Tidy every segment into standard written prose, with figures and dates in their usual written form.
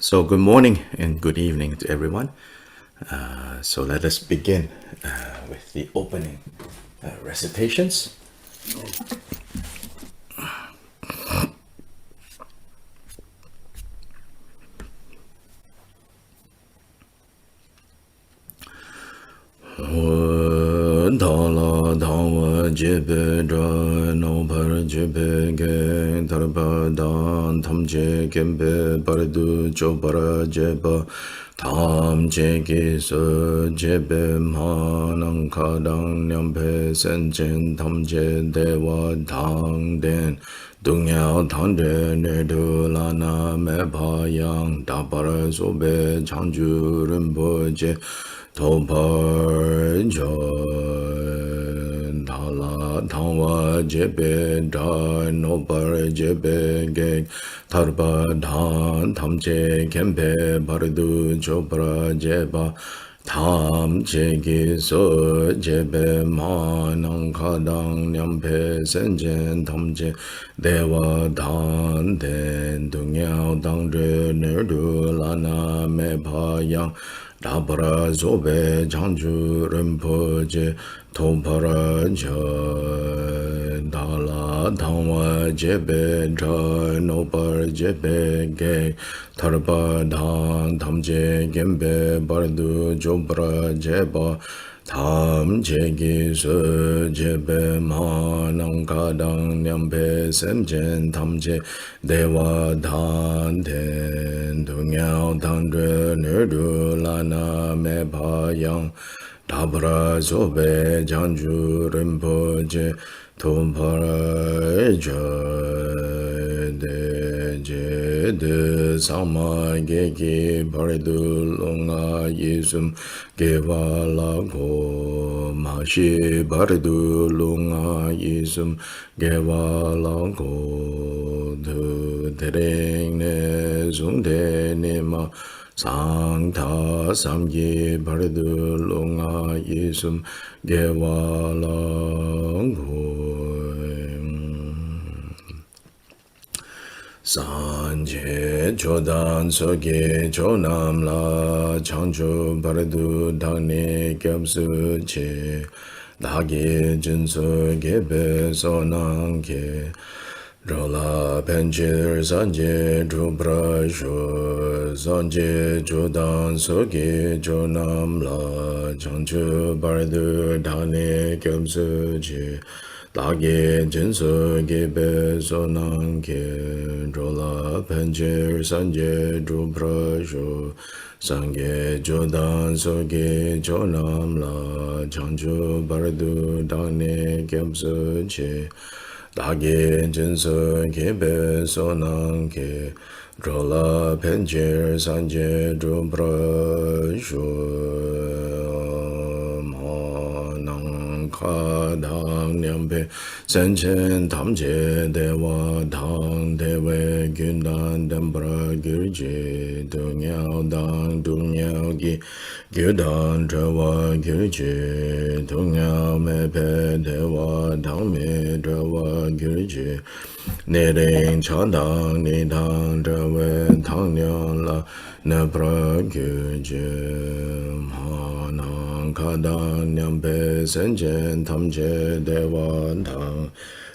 So good morning and good evening to everyone. So let us begin with the opening recitations. Dhala dhawa jebe dra no par jebe ge tarpa dan tam je gembe bardu jo bara jeba tam je ge so jebe ma nang ka dang nyam pe sen chen tam je dewa dang den dung yao tang de ne du la na me pa yang da bara so be chang ju rin po je Topar John Tala Tawa Jebe Da Nopar Jebe Ge Tarpa Dan Tamche Kempe Bardu Chopra Jeba Tam Chegi So Jebe Ma Nang Kadang Nyampe Senjen Tamche Dewa Dan Den Dung Yao Dang Re Nerdu Lana Me Pa Yang Dabara zobe janju rinpoche topara cha dala dhamma jebe dra nopar jebe ge tarpa dhan tamje gembe bardu jobra jeba tham jegi su jebe ma nang kadang nyampe semjen tamje dewa dhan ten du nyao dhan dre nerdu lana me pa yang dabra zobe janju rinpoche tumpara de je de sama geki bardu lunga yisum geva la go ma shi bardu lunga yisum geva la go du tereng ne zung de ne ma sang tha sam ye bardu lunga yisum geva la go Sanje Chodan Soge Chonam La Changchu Baradu Dagni Gyabsu Che Dagi Jinsu Gebe Sonang Ke Rola Penchir Sanje Drupra Shu Sanje Chodan Soge Chonam La Changchu Baradu Dagni Gyabsu Che Dagi jinsu gebe sonang ke drola pencher sanje drupra shu sangye jodan soge jonam la chanchu bardu dagne gyabsu che Dagi jinsu gebe sonang ke drola pencher sanje drupra shu Kadang nyampe senchen tamche dewa dang dewe gyundan dambra gyurje dungyao dang dungyao gi gyudan trawa gyurje dungyao mepe dewa dang me trawa gyurje Nering chadang nidang trawe tang nyang la nebra gyurje Manang kadang nyampe senchen tamche dewa dang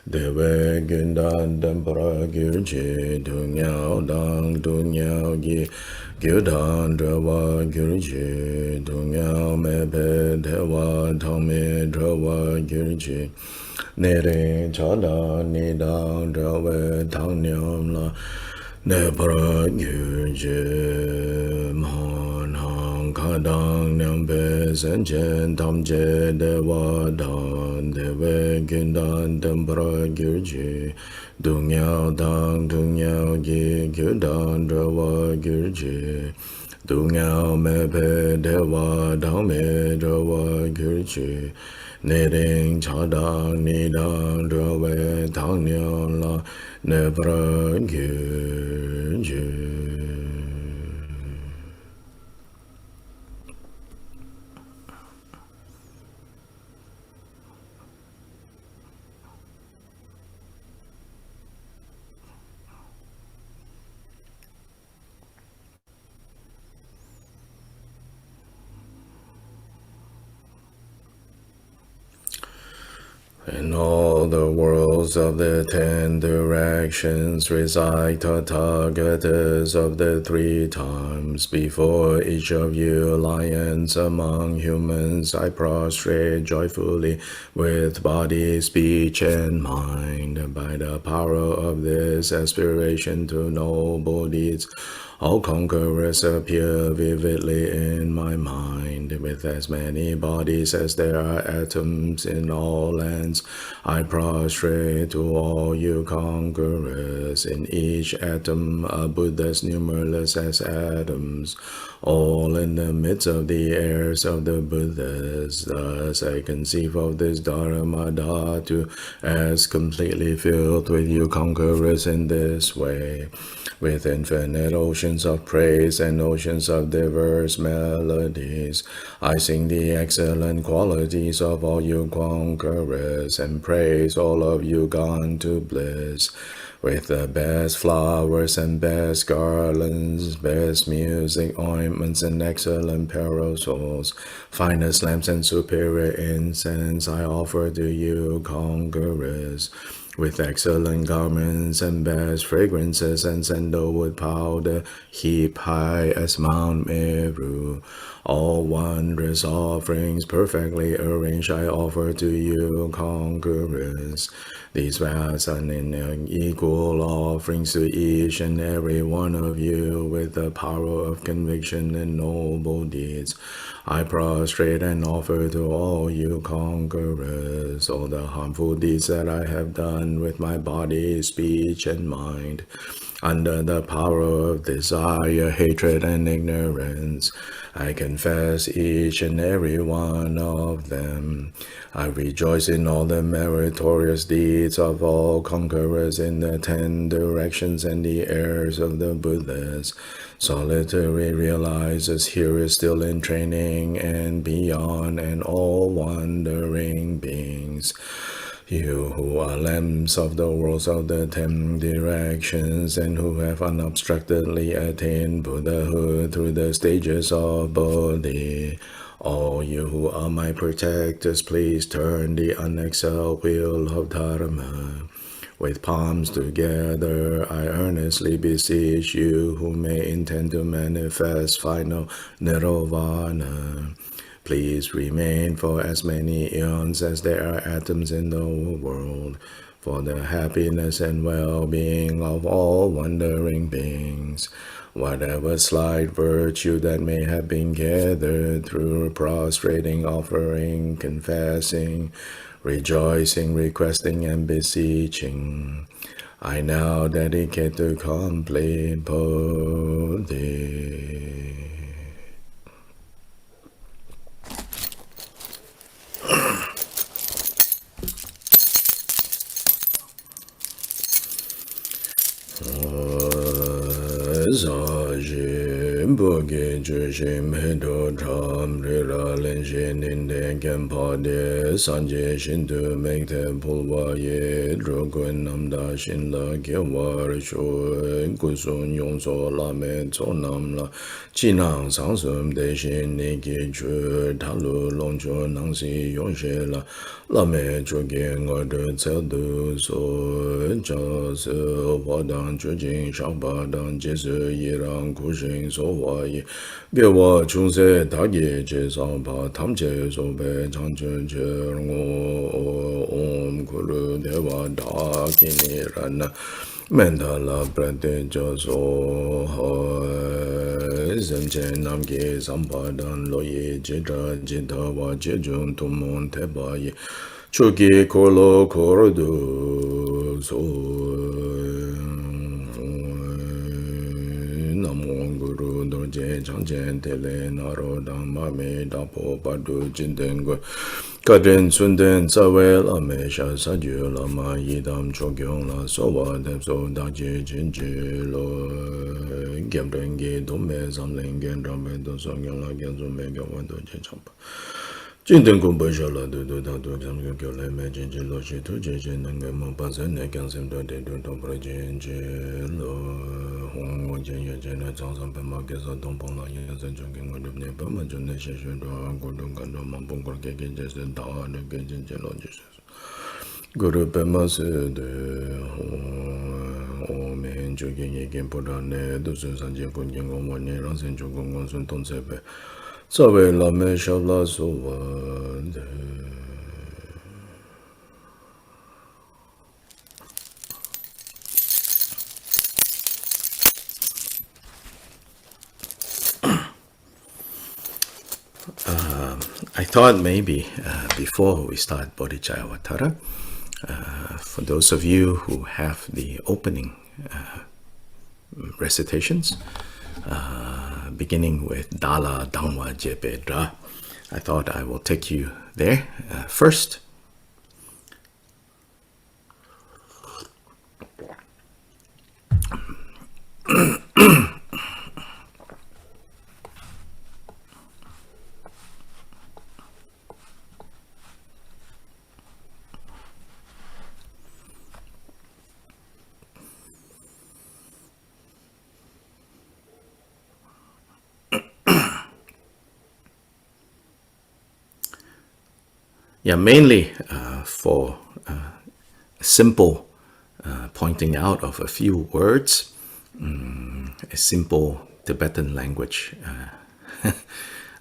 dewe gyundan dambra gyurje dungyao dang dungyao gi gyudan trawa gyurje dungyao mepe dewa tang me trawa gyurje Nere chada nidang drawe tang nyam la nebra gyurje manang kadang nyampe senchen tamche dewa dan dewe gyundan dambra gyurje dungyao dang dungyao gi gyudan drawa gyurje dungyao mepe dewa dang me drawa gyurje Nering chadang nidang drawe tang nyam la nebra gyurje In all the worlds of the 10 directions reside Tathagatas of the 3 times. Before each of you lions among humans, I prostrate joyfully with body, speech, and mind. By the power of this aspiration to noble deeds, all conquerors appear vividly in my mind, with as many bodies as there are atoms in all lands. I prostrate to all you conquerors. In each atom are Buddhas numberless as atoms, all in the midst of the heirs of the Buddhas. Thus I conceive of this Dharma Dhatu as completely filled with you conquerors in this way. With infinite oceans of praise and oceans of diverse melodies, I sing the excellent qualities of all you conquerors and praise all of you gone to bliss. With the best flowers and best garlands, best music, ointments, and excellent parasols, finest lamps and superior incense, I offer to you conquerors. With excellent garments and best fragrances and sandalwood powder, heap high as Mount Meru. All wondrous offerings perfectly arranged I offer to you, conquerors. These vast and unequal offerings to each and every one of you with the power of conviction and noble deeds, I prostrate and offer to all you conquerors all the harmful deeds that I have done with my body, speech, and mind. Under the power of desire, hatred, and ignorance, I confess each and every one of them. I rejoice in all the meritorious deeds of all conquerors in the 10 directions and the heirs of the Buddhas. Solitary realizes here is still in training and beyond, and all wandering beings. You who are lamps of the worlds of the 10 directions and who have unobstructedly attained Buddhahood through the stages of Bodhi. All you who are my protectors, please turn the unexcelled wheel of Dharma. With palms together, I earnestly beseech you who may intend to manifest final nirvana. Please remain for as many eons as there are atoms in the world, for the happiness and well-being of all wandering beings. Whatever slight virtue that may have been gathered through prostrating, offering, confessing, rejoicing, requesting, and beseeching, I now dedicate to complete Bodhi. Boge Jushi Medo Tram Rira Lenshin Ninde Kempade Sanje Shindu Mekte Pulwa Ye Drogwen Namda Shinla Gewar Shu Gusun Yongso Lame Tsonamla Chinang Sangsum Deshin Niki Chu Talu Longcho Nangsi Yongshela Lame Choge Ngode Tseldu So Jas Wadang Chujing Shakpadang Jesu Yirang Kushing So Wayi Gewa Chungse Dagi Je Sampa Tamche Sobe Changchen Che Ngo Om Kuru Dewa Dakini Rana Mendala Prate Jaso Zemche Namki Sampadan Loye Jita Jita Wa Jejun Tumon Tebayi Chuki Kolo Korodu So Guru Doje Changchen Tele Naro Dhamma Me Dapo Padu Jindengwe Kadrin Sunden Sawel Amesha Sadyu Lama Yidam Chogyong La Sowa Depso Daji Jinji Lo Gyamrengi Dome Samlingen Rame Dosongyong La Gyanzo Mega Wando Jechampa Jindeng Kumpa Shala Dudu Dadu Jamgu Kyole Me Jinji Lo Shitu Jeje Nanga Mpa Sene Kyansim Dode Dudu Pra Jinji Lo Hong Wajen Yajene Zangsan Pema Kesa Tongpong La Yensen Chungking Wadubne Pema June Sheshu Dwa Kudung Kando Mampung Korke Kejese Da Ade Kejinje Lo Jesus Guru Pema Sede Ome Jogging again Podane, Dusun Sanjay Punjing on one year, Ransen Jogong on Sun Ton Sebe. So we lame Shabla so. I thought maybe before we start Bodhicharyavatara, for those of you who have the opening recitations, beginning with Dala Dhamma Jepe Dra, I thought I will take you there first. Yeah, mainly for simple pointing out of a few words, a simple Tibetan language.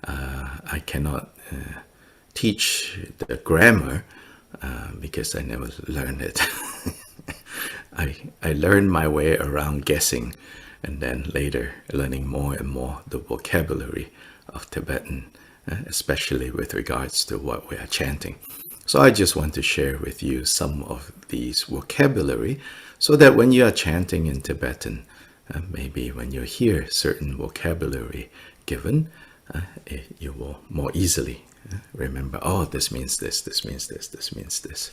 I cannot teach the grammar because I never learned it. I learned my way around guessing and then later learning more and more the vocabulary of Tibetan, especially with regards to what we are chanting. So I just want to share with you some of these vocabulary so that when you are chanting in Tibetan, maybe when you hear certain vocabulary given, you will more easily remember, oh, this means this, this means this, this means this.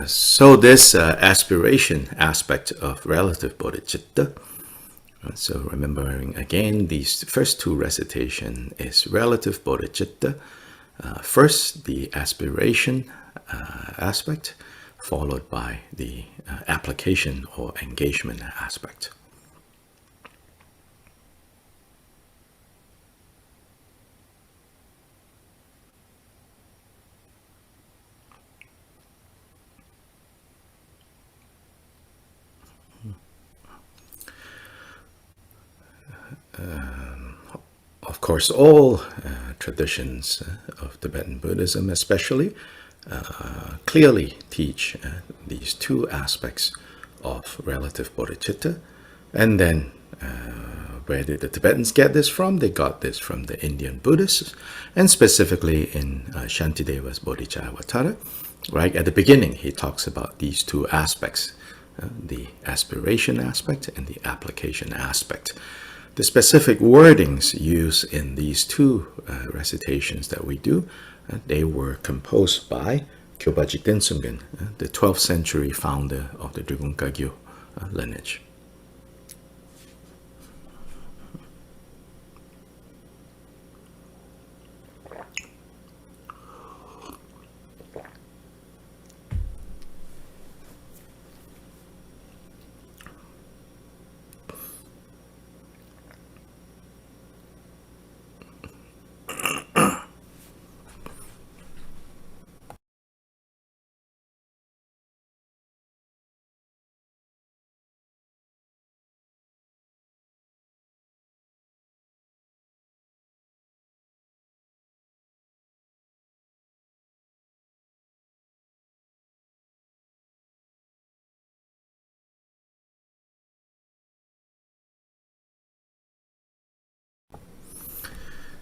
So this aspiration aspect of relative bodhicitta, so remembering again, these first two recitation is relative bodhicitta. First, the aspiration aspect, followed by the application or engagement aspect. Of course, all traditions of Tibetan Buddhism especially clearly teach these two aspects of relative bodhicitta. And then where did the Tibetans get this from? They got this from the Indian Buddhists, and specifically in Shantideva's Bodhicharyavatara. Right at the beginning, he talks about these two aspects, the aspiration aspect and the application aspect. The specific wordings used in these two recitations that we do, they were composed by Kyobaji Tensungen, the 12th century founder of the Drikung Kagyu lineage.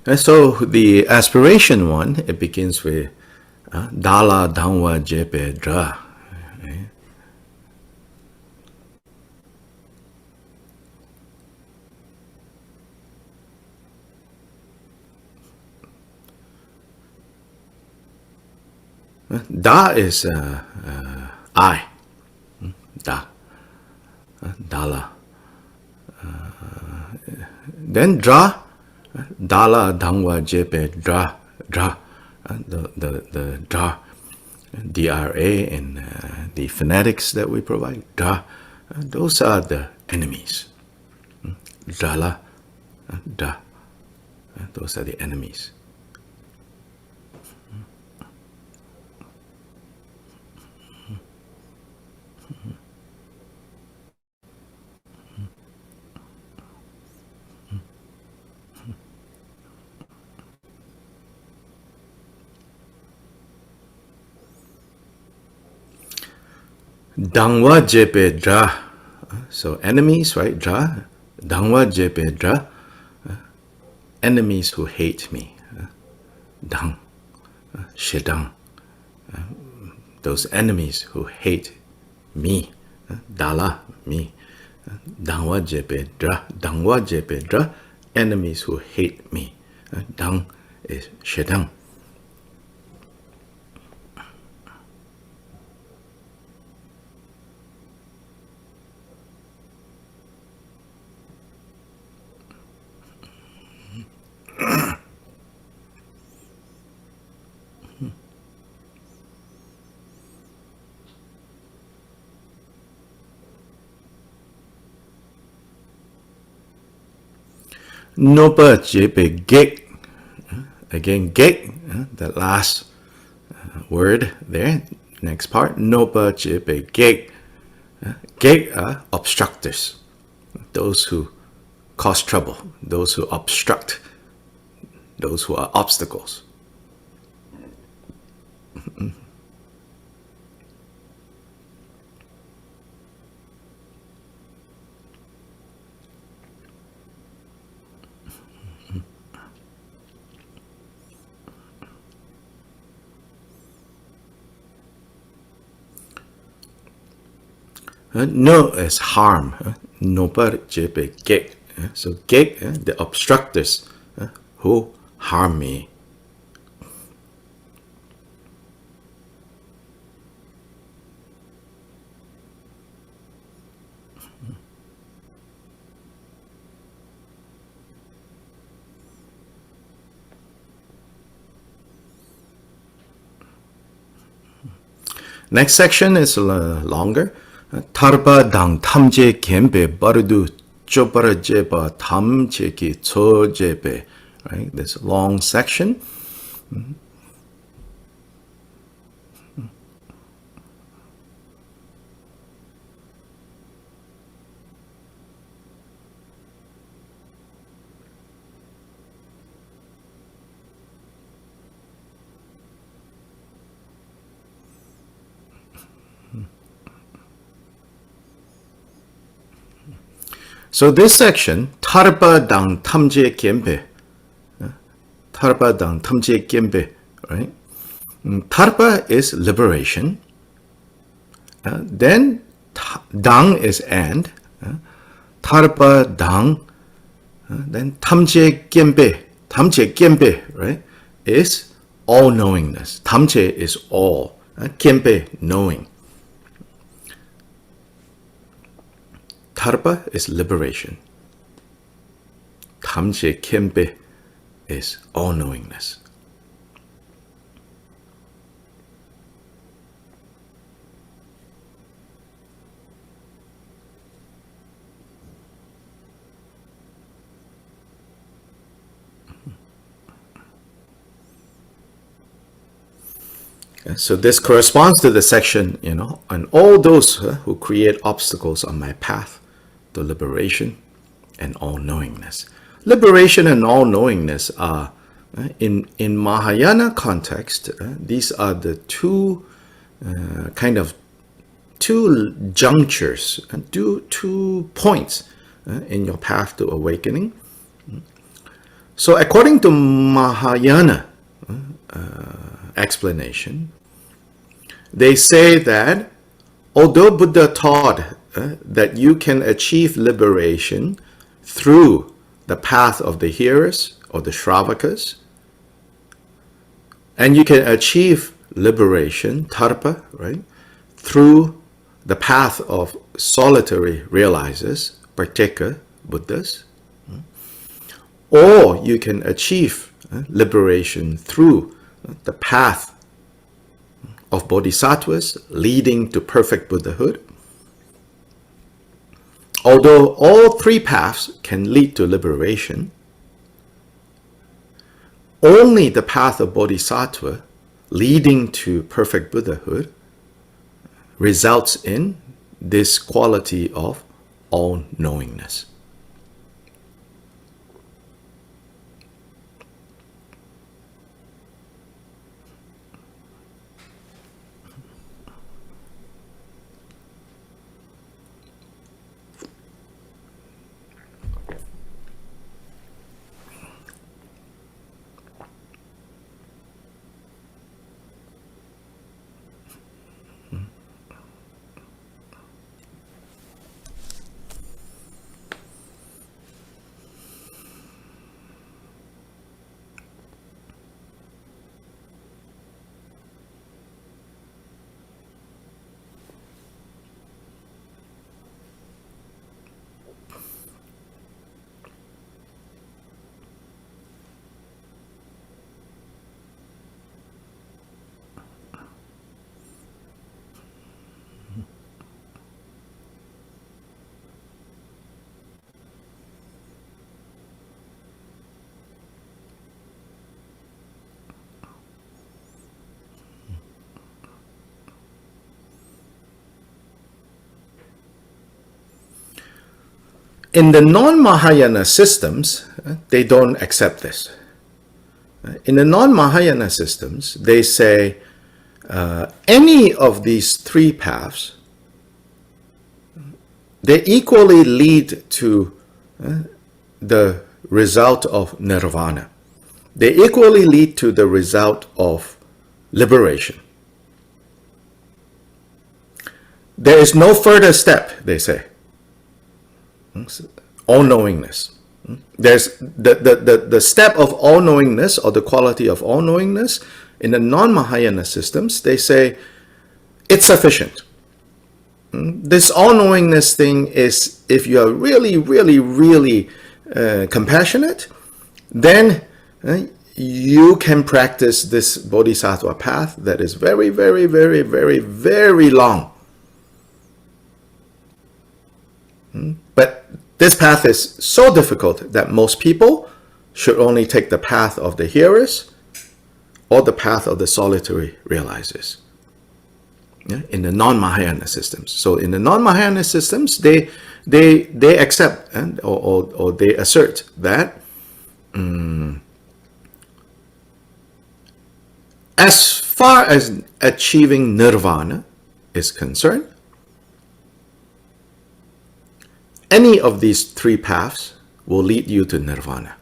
And so the aspiration one, it begins with Dala Dhamma Jepe Dra. Da is I. Da. Dala. Then dra. Dala, dangwa, jepe, dra. Dra. The dra. D-R-A in the phonetics that we provide. Dra. Those are the enemies. Dala. Da. Those are the enemies. Dangwa jepe dra. So enemies, right? Dra. Dangwa jepe dra. Enemies who hate me. Dang. Shedang. Those enemies who hate me. Dala, me. Dangwa jepe dra. Dangwa jepe dra. Enemies who hate me. Dang is shedang. Nopa jepe gek. Again, gek, the last word there, next part. Nopa jepe gek. Gek are obstructors. Those who cause trouble. Those who obstruct. Those who are obstacles. No is harm. Nopar jepe gek. So gek, the obstructors who harm me. Next section is longer. Tarpa dang tamje kembe barudu chopara jeba tamche ki cho jebe. Right? This long section. So this section, tarpa dang tamje kembe. Tarpa dang tamje kembe, right? Tarpa is liberation. Then dang is and. Tarpa dang. Then tamje kembe. Tamje kembe, right? Is all knowingness. Tamje is all. Kembe, knowing. Tarpa is liberation. Tamje kembe is all-knowingness. So this corresponds to the section, on all those who create obstacles on my path to liberation and all-knowingness. Liberation and all-knowingness are, in Mahayana context, these are the two two junctures, two points in your path to awakening. So according to Mahayana explanation, they say that although Buddha taught that you can achieve liberation through the path of the hearers or the Shravakas, and you can achieve liberation, tarpa, right, through the path of solitary realizers, Pratyeka Buddhas, or you can achieve liberation through the path of Bodhisattvas leading to perfect Buddhahood. Although all three paths can lead to liberation, only the path of Bodhisattva leading to perfect Buddhahood results in this quality of all-knowingness. In the non-Mahayana systems, they don't accept this. In the non-Mahayana systems, they say any of these three paths, they equally lead to the result of nirvana. They equally lead to the result of liberation. There is no further step, they say. All-knowingness. There's the step of all-knowingness, or the quality of all-knowingness, in the non-Mahayana systems, they say it's sufficient. This all-knowingness thing is, if you are really, really, really compassionate, then you can practice this Bodhisattva path that is very, very, very, very, very long. But this path is so difficult that most people should only take the path of the hearers or the path of the solitary realizers. In the non-Mahayana systems. So in the non-Mahayana systems, they accept or they assert that as far as achieving nirvana is concerned, any of these three paths will lead you to nirvana.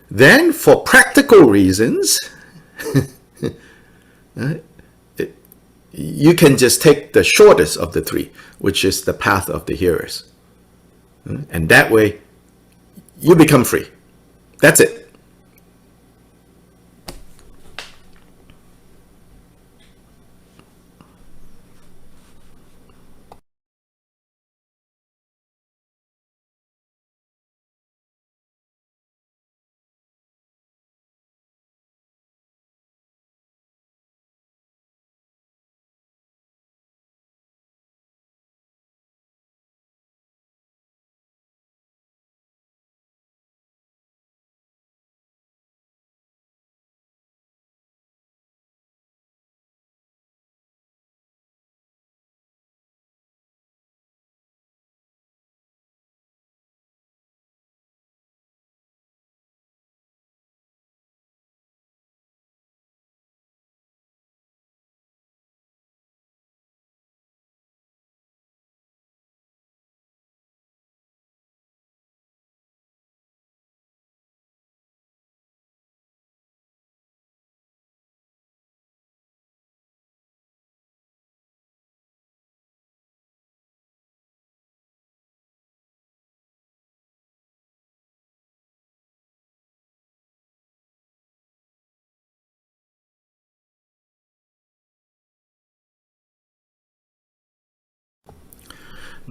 Then, for practical reasons, you can just take the shortest of the three, which is the path of the hearers. And that way, you become free. That's it.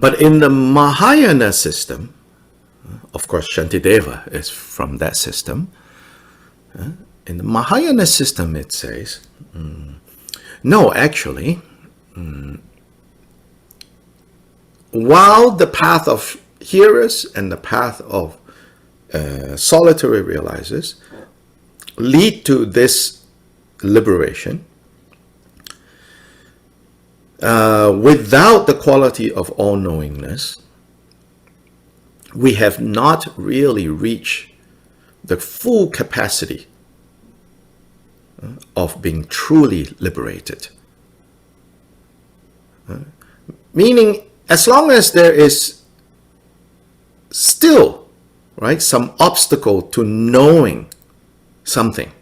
But in the Mahayana system, of course, Shantideva is from that system. In the Mahayana system, it says, no, actually, while the path of hearers and the path of solitary realizers lead to this liberation, without the quality of all-knowingness, we have not really reached the full capacity of being truly liberated. Meaning, as long as there is still, right, some obstacle to knowing something,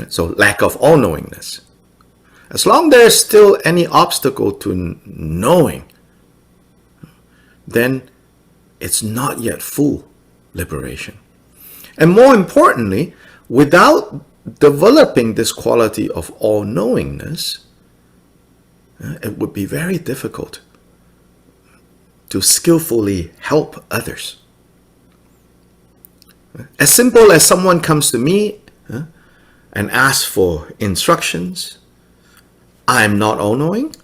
so lack of all-knowingness, as long there's still any obstacle to knowing, then it's not yet full liberation. And more importantly, without developing this quality of all-knowingness, it would be very difficult to skillfully help others. As simple as someone comes to me and asks for instructions, I'm not all-knowing.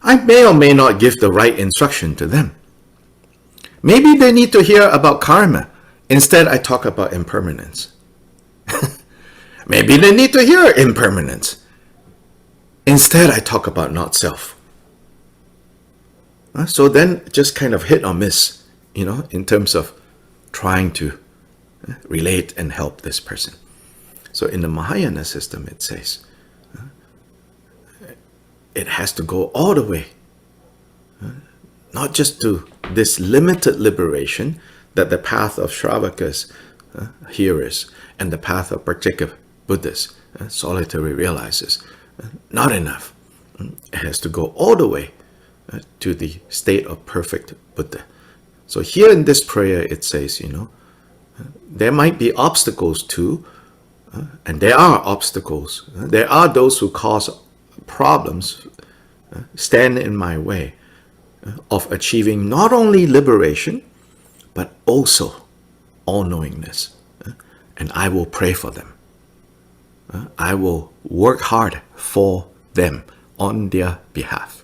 I may or may not give the right instruction to them. Maybe they need to hear about karma. Instead, I talk about impermanence. Maybe they need to hear impermanence. Instead, I talk about not self. So then just kind of hit or miss, in terms of trying to relate and help this person. So in the Mahayana system, it says, it has to go all the way, not just to this limited liberation that the path of Shravakas, hearers, and the path of Pratyeka Buddhas, solitary realizers, not enough. It has to go all the way to the state of perfect Buddha. So here in this prayer, it says, there might be obstacles too, and there are obstacles. There are those who cause problems, stand in my way of achieving not only liberation, but also all-knowingness. And I will pray for them. I will work hard for them on their behalf.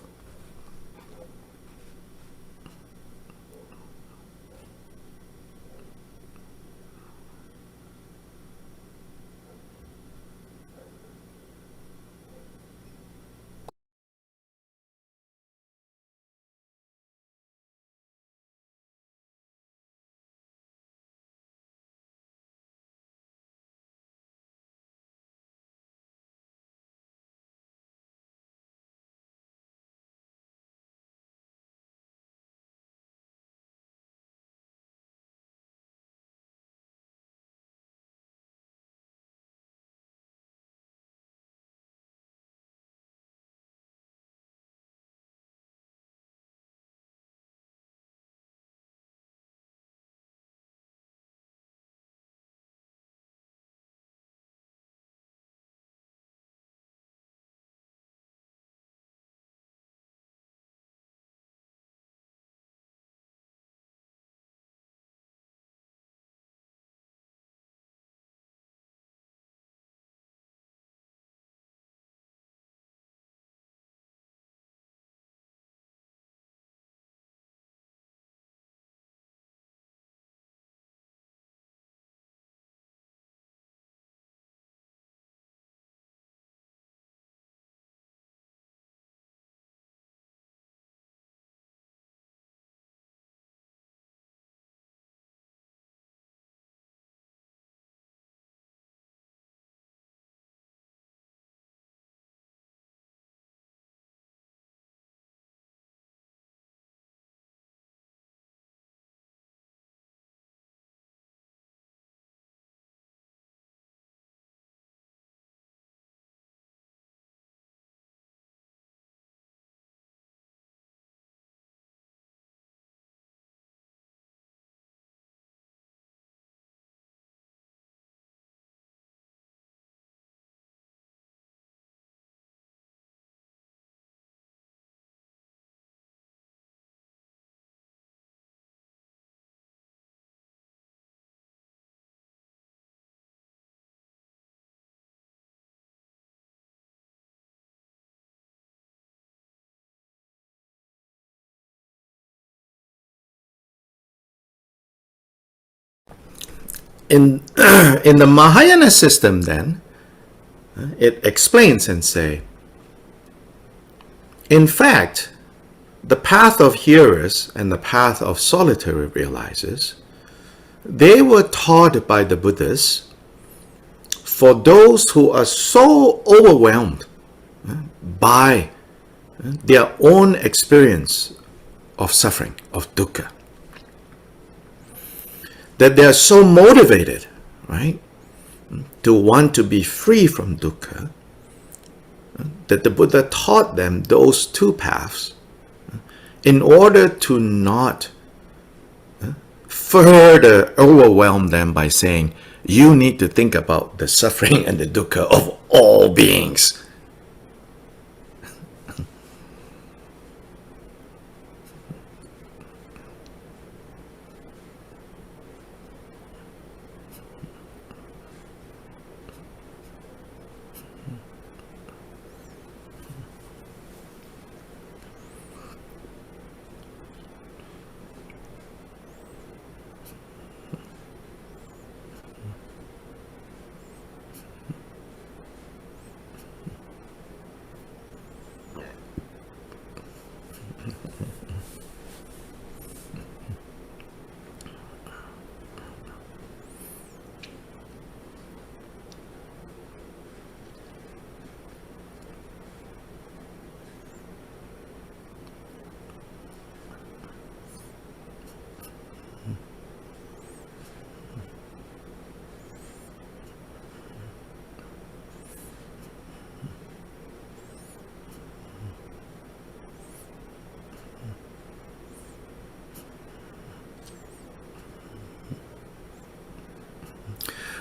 In, in the Mahayana system then, it explains and say, in fact, the path of hearers and the path of solitary realizers, they were taught by the Buddhas for those who are so overwhelmed by their own experience of suffering, of dukkha, that they are so motivated, right, to want to be free from dukkha, that the Buddha taught them those two paths in order to not further overwhelm them by saying, you need to think about the suffering and the dukkha of all beings.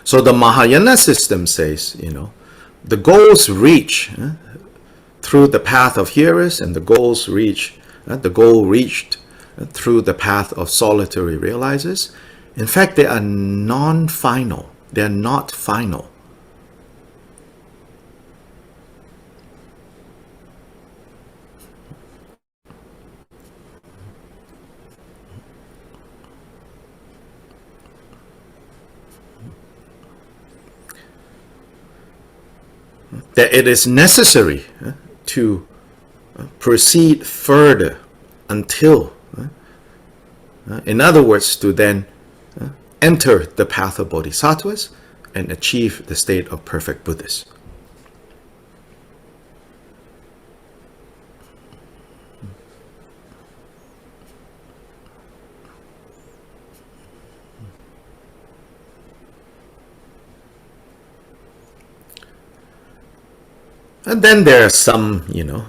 So the Mahayana system says, the goals reach through the path of hearers, and the goal reached through the path of solitary realizers. In fact, they are non-final. They are not final. That it is necessary to proceed further until, in other words, to then enter the path of Bodhisattvas and achieve the state of perfect Buddhas. And then there are some,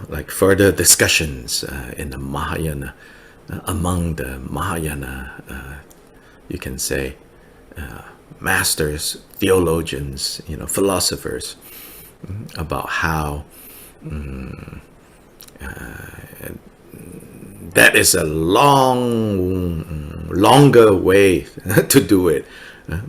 like further discussions in the Mahayana, among the Mahayana, you can say, masters, theologians, philosophers, about how that is a longer way to do it.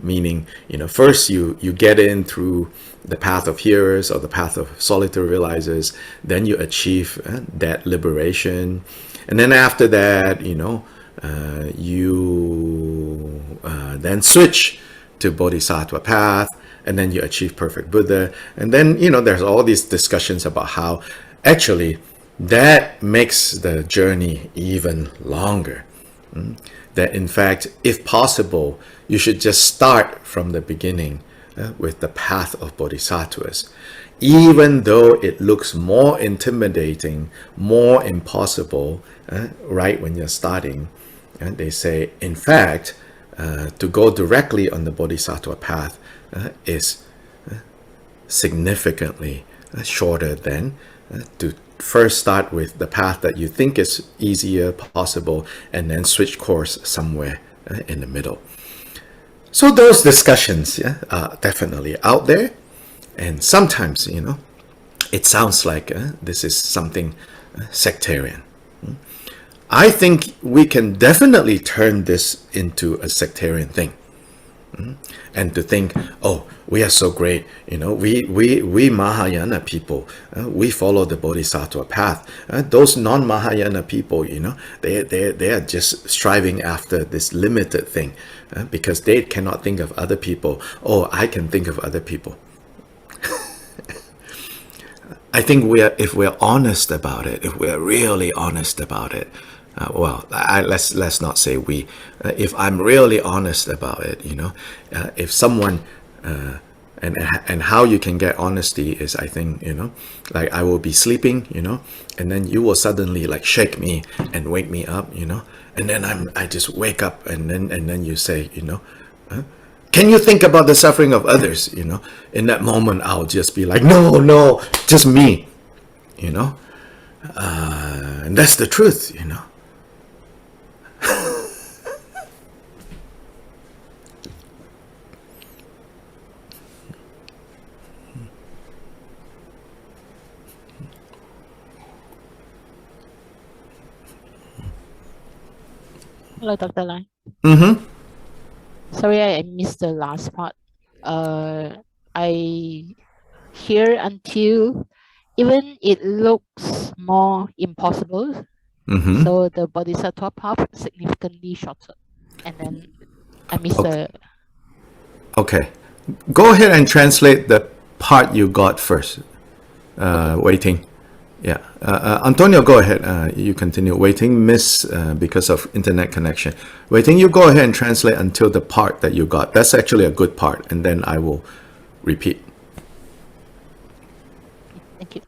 Meaning, first you get in through the path of hearers or the path of solitary realizers, then you achieve that liberation, and then after that, you then switch to Bodhisattva path, and then you achieve perfect Buddha, and then there's all these discussions about how actually that makes the journey even longer. That in fact, if possible, you should just start from the beginning with the path of Bodhisattvas. Even though it looks more intimidating, more impossible, right when you're starting, they say, in fact, to go directly on the Bodhisattva path is significantly shorter than to first start with the path that you think is easier possible and then switch course somewhere in the middle. So those discussions are definitely out there, and sometimes it sounds like this is something sectarian. I think we can definitely turn this into a sectarian thing. And to think, oh, we are so great, we Mahayana people, we follow the Bodhisattva path. Those non-Mahayana people, they are just striving after this limited thing, because they cannot think of other people. Oh, I can think of other people. I think if we're honest about it, if we're really honest about it, let's not say we. If I'm really honest about it, if someone, and how you can get honesty is, I think, like I will be sleeping, and then you will suddenly like shake me and wake me up, and then I just wake up, and then you say, can you think about the suffering of others? In that moment, I'll just be like, no, just me, and that's the truth, Hello, Dr. Lai. Mm-hmm. Sorry, I missed the last part. I hear until even it looks more impossible. Mm-hmm. So the Bodhisattva path significantly shorter. And then I missed the... Okay. Go ahead and translate the part you got first. Waiting. Yeah. Antonio, go ahead. You continue. Waiting, miss because of internet connection. Waiting, you go ahead and translate until the part that you got. That's actually a good part. And then I will repeat. Thank you.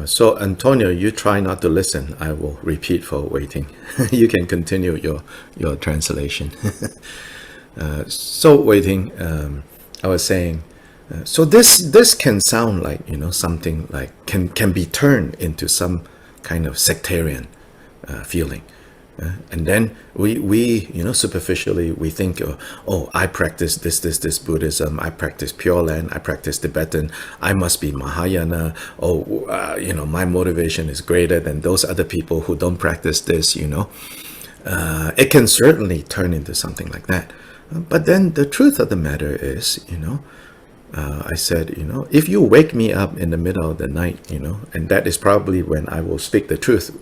So, Antonio, you try not to listen. I will repeat for Waiting. You can continue your translation. So, Waiting, I was saying, so this can sound like, something like can be turned into some kind of sectarian feeling. And then we superficially we think, oh, I practice this Buddhism, I practice Pure Land, I practice Tibetan, I must be Mahayana. Oh, my motivation is greater than those other people who don't practice this. It can certainly turn into something like that. But then the truth of the matter is, I said, if you wake me up in the middle of the night, and that is probably when I will speak the truth,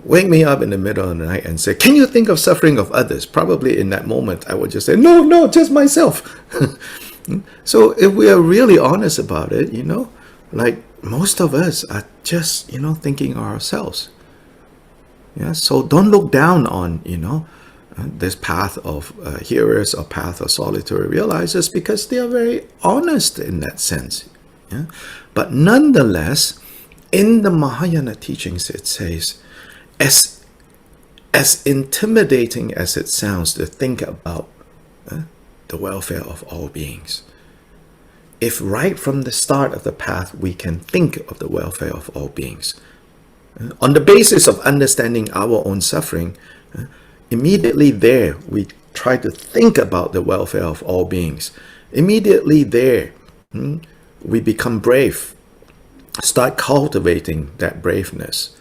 wake me up in the middle of the night and say, can you think of suffering of others? Probably in that moment, I would just say, no, just myself. So if we are really honest about it, like most of us are just, thinking of ourselves. Yeah. So don't look down on, this path of hearers or path of solitary realizers, because they are very honest in that sense. Yeah? But nonetheless, in the Mahayana teachings, it says, as intimidating as it sounds to think about the welfare of all beings, if right from the start of the path we can think of the welfare of all beings, on the basis of understanding our own suffering, immediately there, we try to think about the welfare of all beings. Immediately there, we become brave, start cultivating that braveness.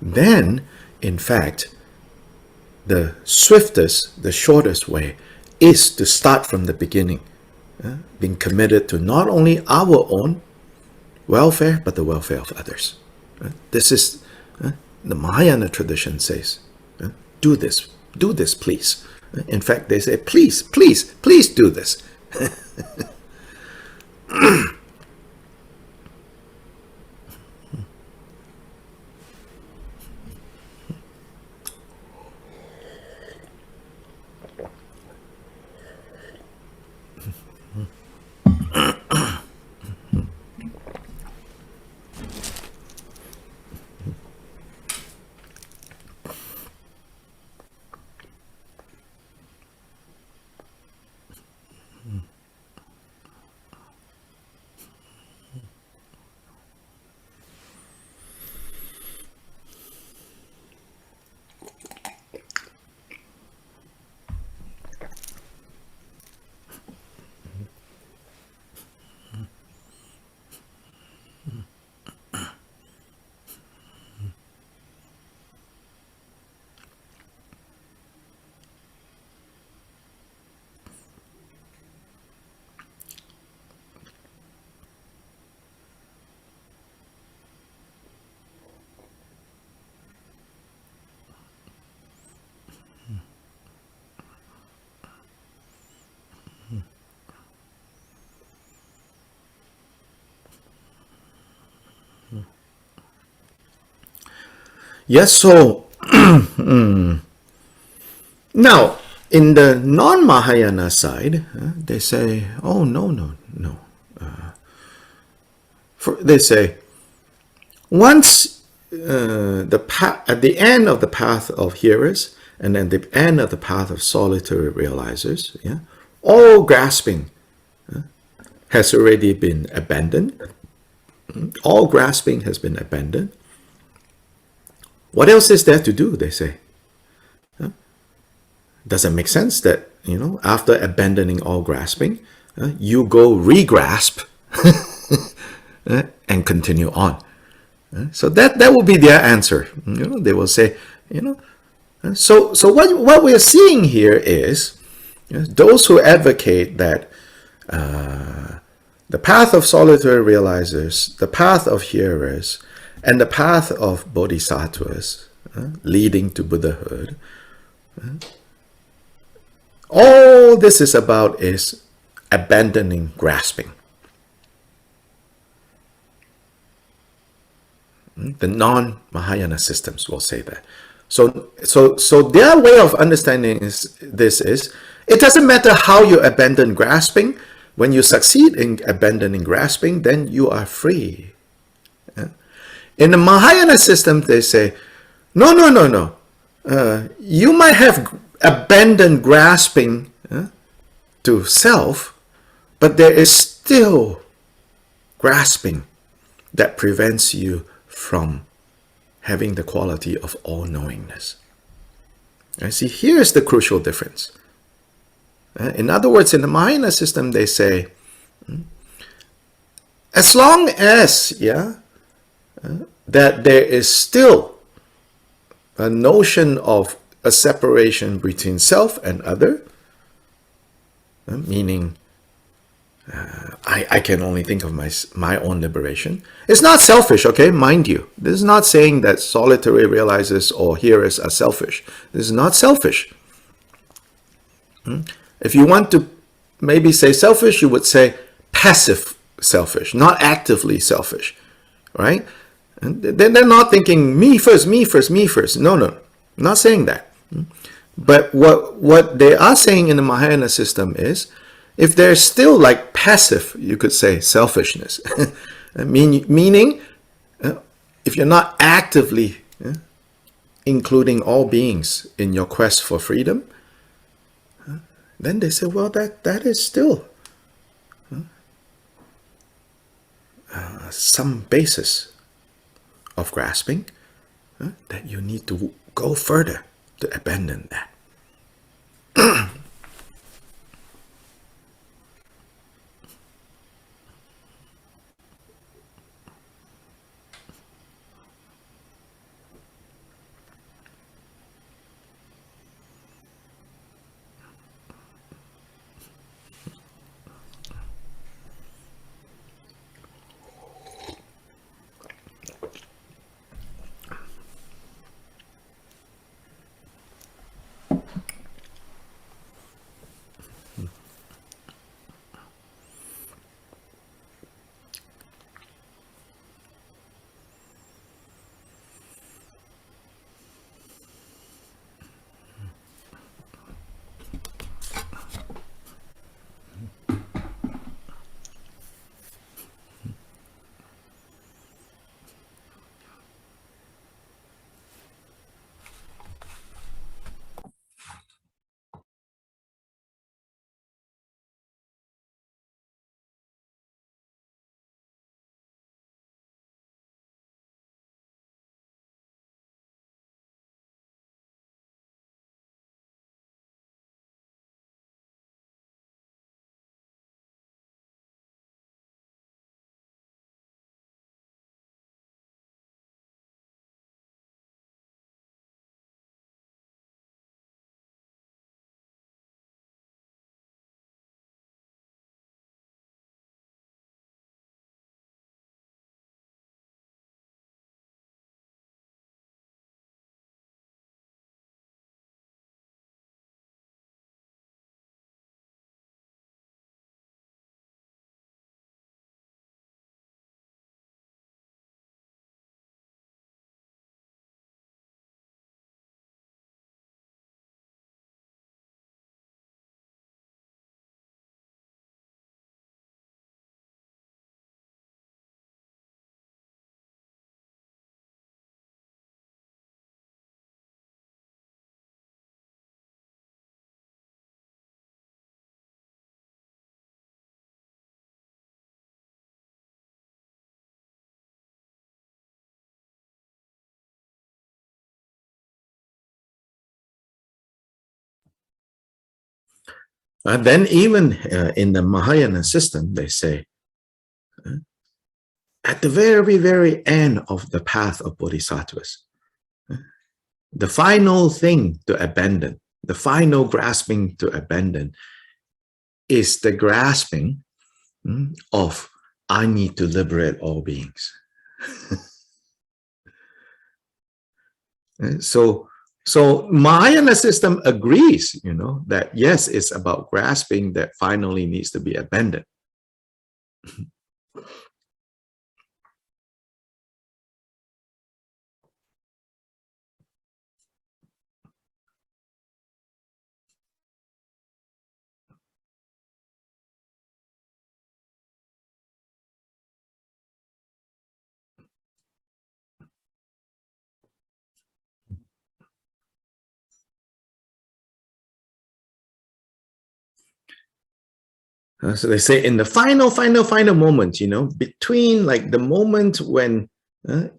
Then, in fact, the swiftest, the shortest way is to start from the beginning, being committed to not only our own welfare, but the welfare of others. This is the Mahayana tradition says, do this, please. In fact, they say, please, please, please do this. Yes, so now in the non-Mahayana side, they say, oh, no. They say, once at the end of the path of hearers and then the end of the path of solitary realizers, all grasping has already been abandoned. All grasping has been abandoned. What else is there to do, they say? Does it make sense that, after abandoning all grasping, you go re-grasp and continue on? So that will be their answer. They will say, so what we're seeing here is those who advocate that the path of solitary realizers, the path of hearers, and the path of bodhisattvas leading to Buddhahood, all this is about is abandoning grasping. The non-Mahayana systems will say that. So their way of understanding this is, it doesn't matter how you abandon grasping. When you succeed in abandoning grasping, then you are free. In the Mahayana system, they say, no. You might have abandoned grasping to self, but there is still grasping that prevents you from having the quality of all-knowingness. And see, here's the crucial difference. In other words, in the Mahayana system, they say, as long as that there is still a notion of a separation between self and other, meaning I can only think of my own liberation. It's not selfish, okay, mind you. This is not saying that solitary realizers or hearers are selfish. This is not selfish. If you want to maybe say selfish, you would say passive selfish, not actively selfish, right? And they're not thinking me first. No, not saying that. But what they are saying in the Mahayana system is, if there's still like passive, you could say, selfishness, meaning if you're not actively including all beings in your quest for freedom, then they say, well, that is still some basis of grasping that you need to go further to abandon that. Then even in the Mahayana system, they say, at the very, very end of the path of bodhisattvas, the final thing to abandon, the final grasping to abandon is the grasping of I need to liberate all beings. So Mahayana system agrees, that yes, it's about grasping that finally needs to be abandoned. So they say in the final moment, between like the moment when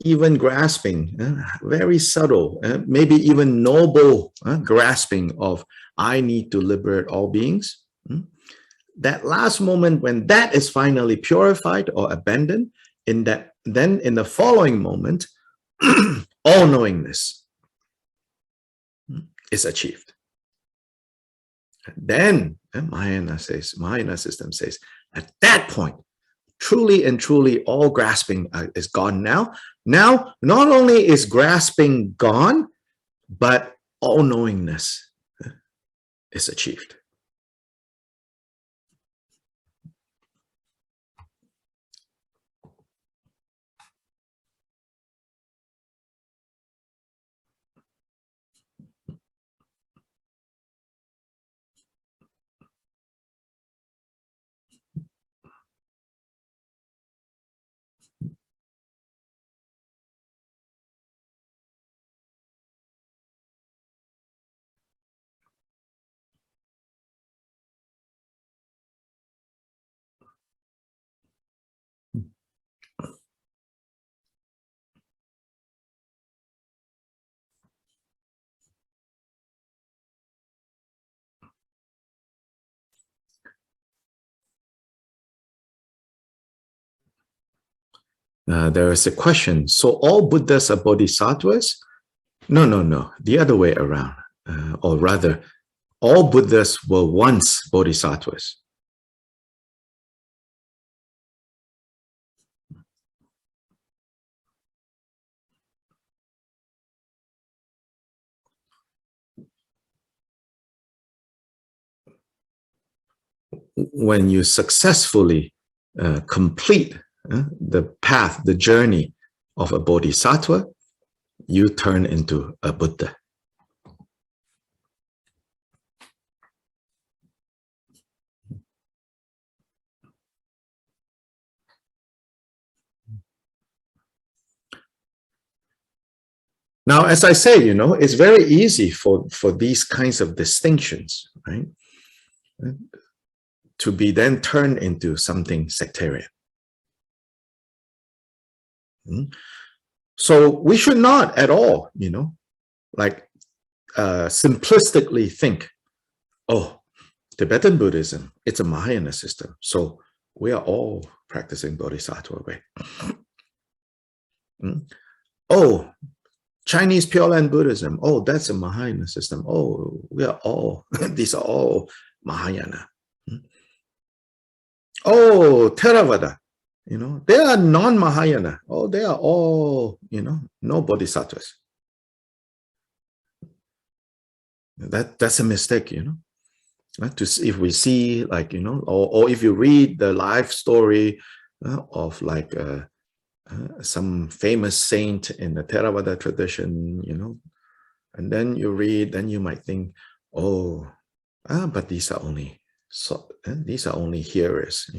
even grasping, very subtle, maybe even noble grasping of I need to liberate all beings, that last moment when that is finally purified or abandoned, then in the following moment, all-knowingness is achieved. Then Mahayana system says, at that point, truly and truly all grasping is gone now. Now, not only is grasping gone, but all-knowingness is achieved. There is a question. So all Buddhas are bodhisattvas? No. The other way around. Or rather, all Buddhas were once bodhisattvas. When you successfully complete the path, the journey of a bodhisattva, you turn into a Buddha. Now, as I say, it's very easy for these kinds of distinctions, right, to be then turned into something sectarian. So we should not at all, like simplistically think, oh, Tibetan Buddhism, it's a Mahayana system, so we are all practicing Bodhisattva way. Oh, Chinese Pure Land Buddhism, oh, that's a Mahayana system. Oh, we are all, these are all Mahayana. Oh, Theravada, they are non-Mahayana. Oh, they are all, no bodhisattvas. That's a mistake, if we see, like, or if you read the life story of like some famous saint in the Theravada tradition, and then you read, then you might think, oh, but these are only hearers,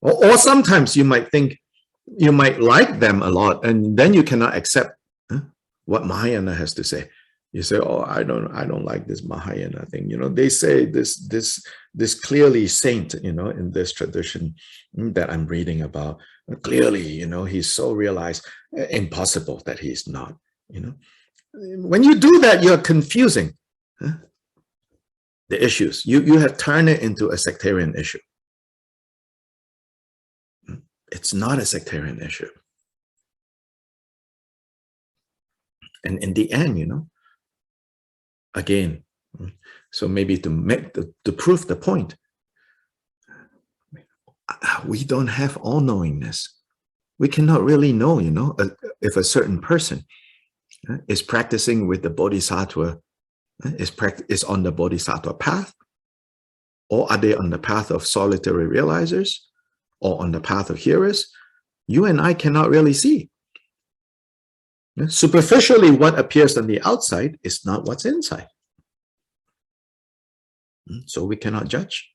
or sometimes you might think, you might like them a lot, and then you cannot accept what Mahayana has to say. You say, oh, I don't like this Mahayana thing. They say this clearly saint, in this tradition that I'm reading about, clearly, he's so realized, impossible that he's not, when you do that, you're confusing the issues. You have turned it into a sectarian issue. It's not a sectarian issue. And in the end, again, so maybe to prove the point, we don't have all-knowingness. We cannot really know, if a certain person is practicing with the Bodhisattva, is on the Bodhisattva path, or are they on the path of solitary realizers, or on the path of hearers. You and I cannot really see. Superficially, what appears on the outside is not what's inside. So we cannot judge.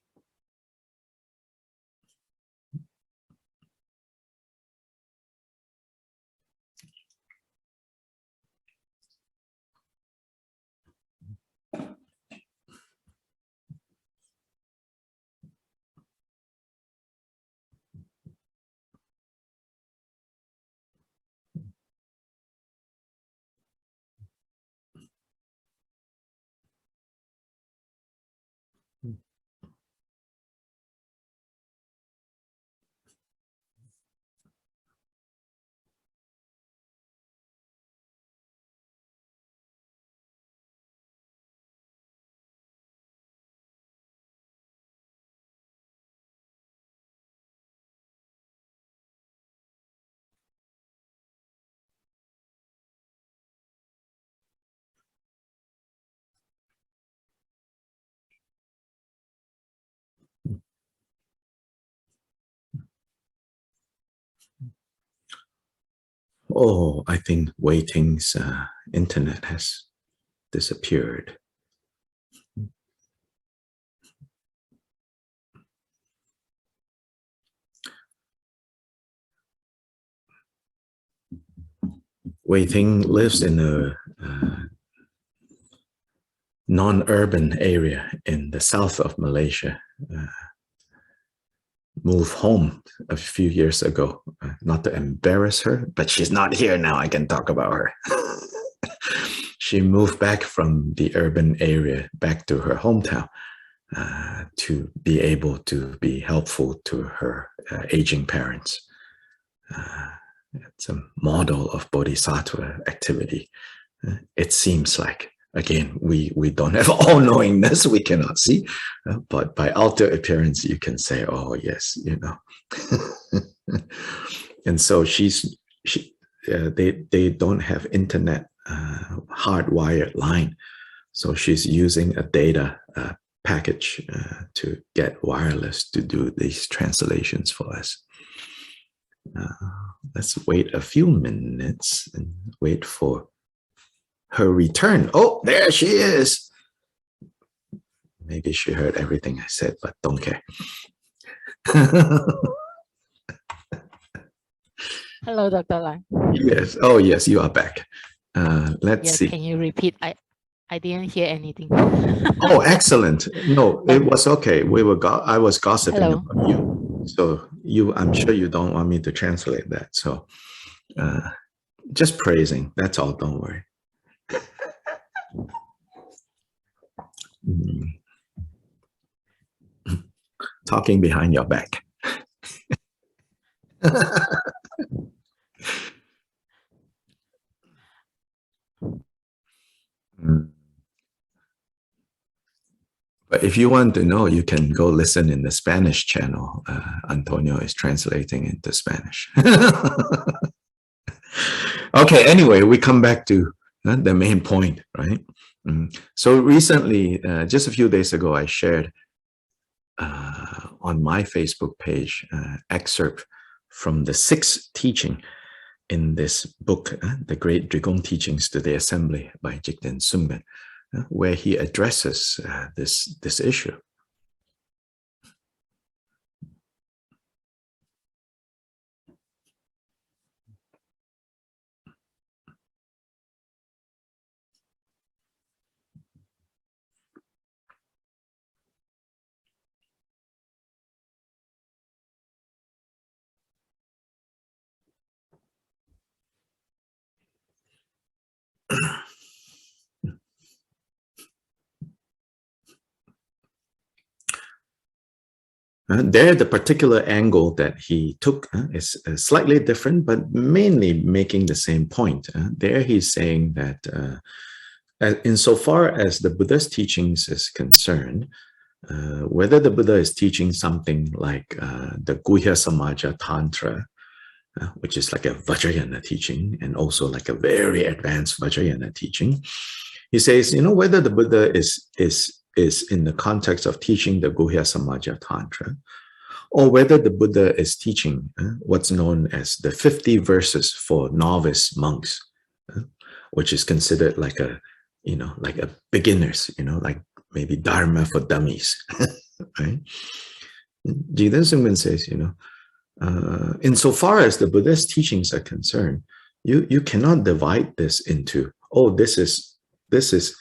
Oh, I think Wei Ting's internet has disappeared. Wei Ting lives in a non-urban area in the south of Malaysia. Moved home a few years ago, not to embarrass her, but she's not here now. I can talk about her. She moved back from the urban area back to her hometown to be able to be helpful to her aging parents. It's a model of Bodhisattva activity. It seems like, again, we don't have all-knowingness, we cannot see, but by outer appearance, you can say, oh, yes, And so they don't have internet hardwired line. So she's using a data package to get wireless to do these translations for us. Let's wait a few minutes and wait for her return. Oh, there she is. Maybe she heard everything I said, but don't care. Hello, Dr. Lang. Yes. Oh, yes, you are back. Let's see. Can you repeat? I didn't hear anything. Oh, excellent. No, it was okay. I was gossiping Hello. about you. So I'm sure you don't want me to translate that. So just praising. That's all. Don't worry. Talking behind your back. But if you want to know, you can go listen in the Spanish channel. Antonio is translating into Spanish. Okay, anyway, we come back to the main point, right? So recently, just a few days ago, I shared on my Facebook page excerpt from the sixth teaching in this book, The Great Drigong Teachings to the Assembly by Jigten Sumben, where he addresses this issue. There, the particular angle that he took is slightly different, but mainly making the same point. There, he's saying that insofar as the Buddha's teachings is concerned, whether the Buddha is teaching something like the Guhya Samaja Tantra, which is like a Vajrayana teaching, and also like a very advanced Vajrayana teaching, he says, whether the Buddha is in the context of teaching the Guhya Samaja Tantra, or whether the Buddha is teaching what's known as the 50 verses for novice monks, which is considered like a beginners, like maybe Dharma for dummies, right? Jigdan Sungman says, insofar as the Buddha's teachings are concerned, you cannot divide this into, oh, this is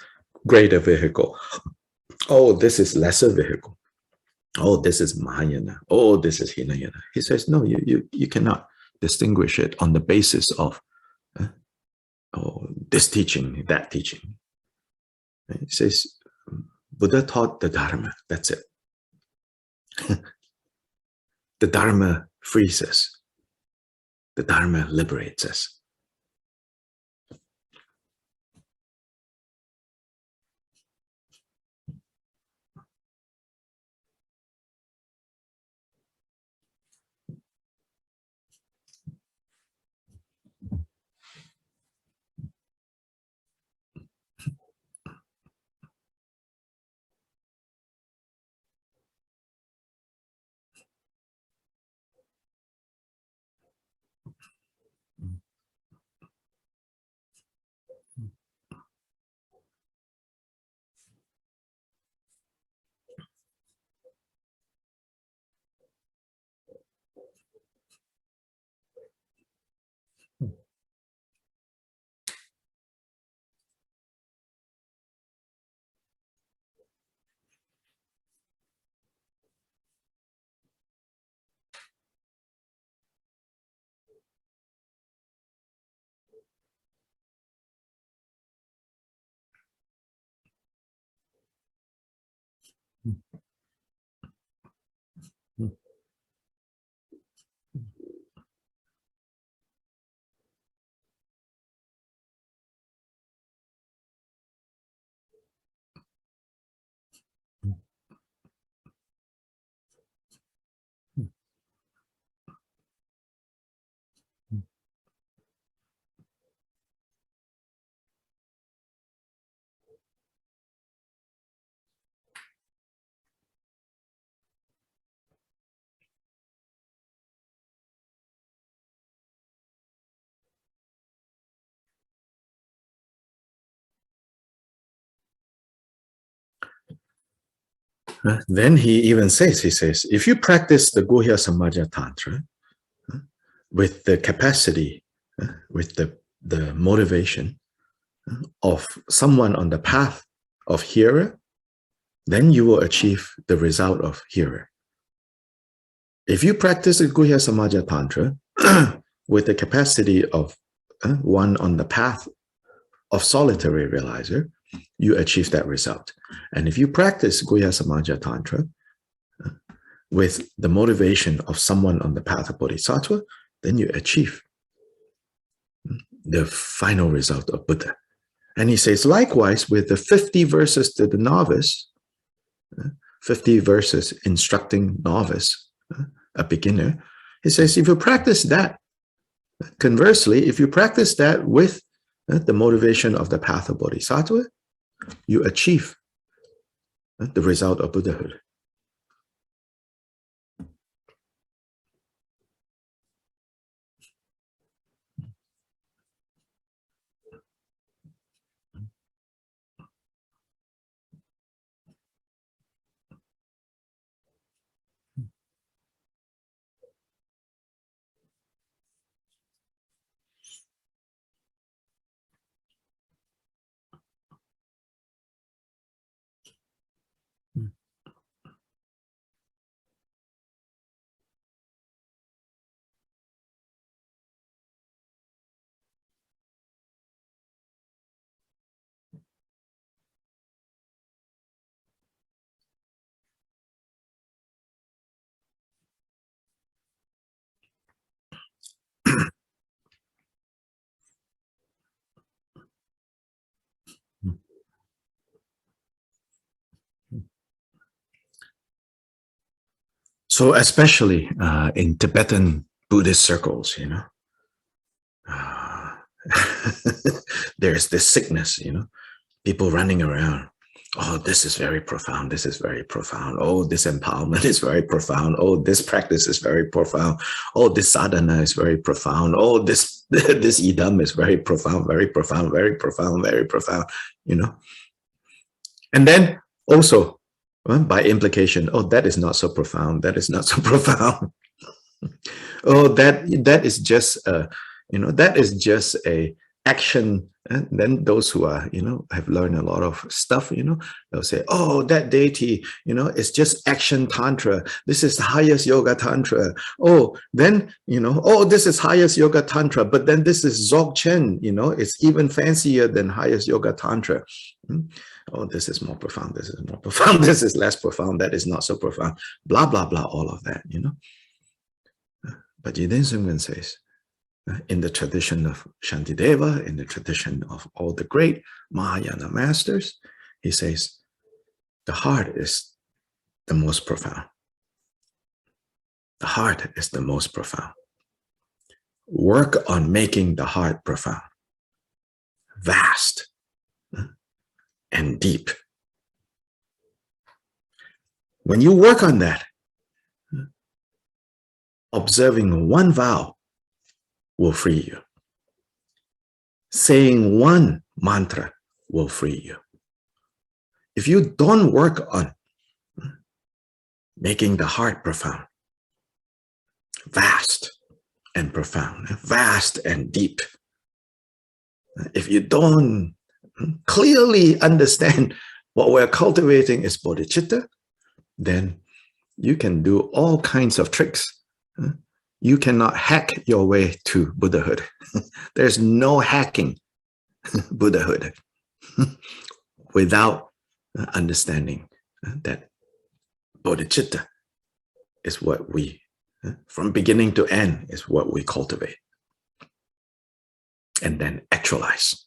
greater vehicle. Oh, this is lesser vehicle. Oh, this is Mahayana. Oh, this is Hinayana. He says, no, you cannot distinguish it on the basis of this teaching, that teaching. He says, Buddha taught the Dharma. That's it. The Dharma frees us. The Dharma liberates us. Then he even says, if you practice the Guhya Samaja Tantra with the capacity, with the motivation of someone on the path of hearer, then you will achieve the result of hearer. If you practice the Guhya Samaja Tantra with the capacity of one on the path of solitary realizer, you achieve that result. And if you practice Guhya Samaja Tantra with the motivation of someone on the path of Bodhisattva, then you achieve the final result of Buddha. And he says, likewise, with the 50 verses to the novice, 50 verses instructing novice, a beginner, he says, if you practice that, conversely, if you practice that with the motivation of the path of Bodhisattva, you achieve the result of Buddhahood. So especially in Tibetan Buddhist circles, you know, there's this sickness, you know, people running around. Oh, this is very profound. This is very profound. Oh, this empowerment is very profound. Oh, this practice is very profound. Oh, this sadhana is very profound. Oh, this this idam is very profound, very profound, very profound, very profound, you know. And then also, well, by implication, oh, that is not so profound. That is not so profound. Oh, that is just you know, that is just a action. And then those who are, you know, have learned a lot of stuff, you know, they'll say, oh, that deity, you know, it's just action tantra. This is the highest yoga tantra. Oh, then, you know, oh, this is highest yoga tantra, but then this is Dzogchen, you know, it's even fancier than highest yoga tantra. Oh, this is more profound. This is more profound. This is less profound. That is not so profound. Blah, blah, blah, all of that, you know. But Yiden Sungren says, in the tradition of Shantideva, in the tradition of all the great Mahayana masters, he says, the heart is the most profound. The heart is the most profound. Work on making the heart profound, vast, and deep. When you work on that, observing one vow will free you. Saying one mantra will free you. If you don't work on making the heart profound, vast and profound, vast and deep, if you don't clearly understand what we're cultivating is bodhicitta, then you can do all kinds of tricks. You cannot hack your way to Buddhahood. There's no hacking Buddhahood without understanding that bodhicitta is what we, from beginning to end, is what we cultivate and then actualize.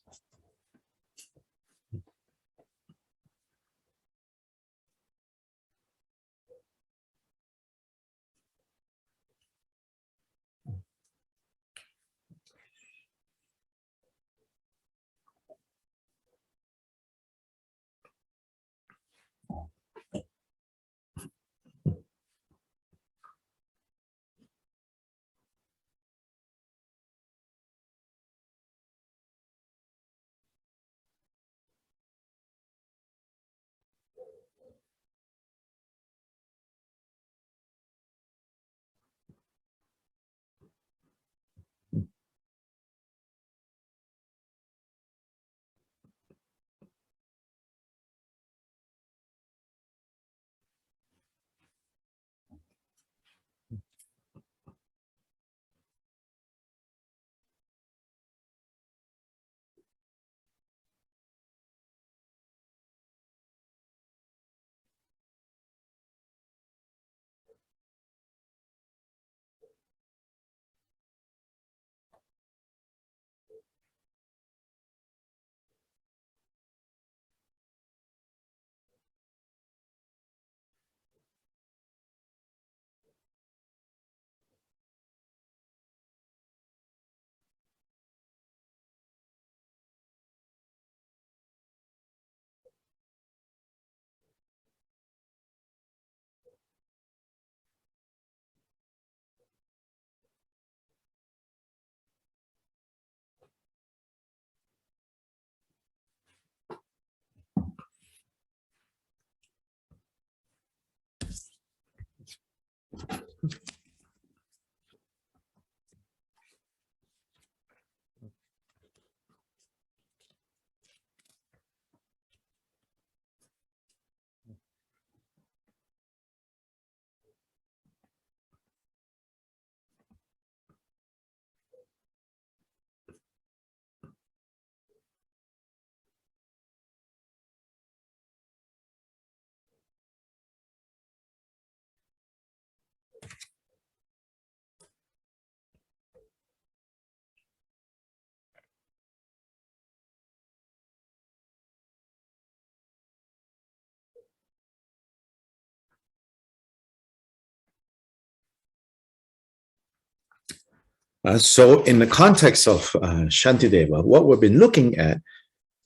So in the context of Shantideva, what we've been looking at,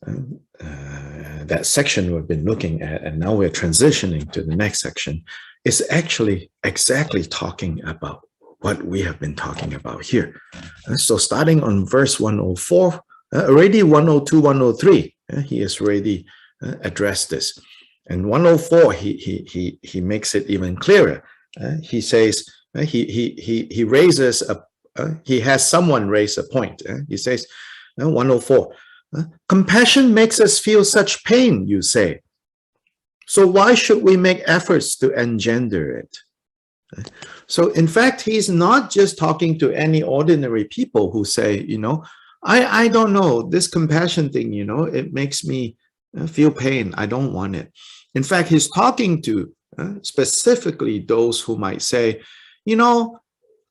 that section we've been looking at, and now we're transitioning to the next section, is actually exactly talking about what we have been talking about here. So starting on verse 104, already 102, 103, he has already addressed this. And 104, he makes it even clearer. He says, he raises a, he has someone raise a point. He says, 104, compassion makes us feel such pain, you say. So why should we make efforts to engender it? So in fact, he's not just talking to any ordinary people who say, you know, I don't know, this compassion thing, you know, it makes me feel pain. I don't want it. In fact, he's talking to specifically those who might say, you know,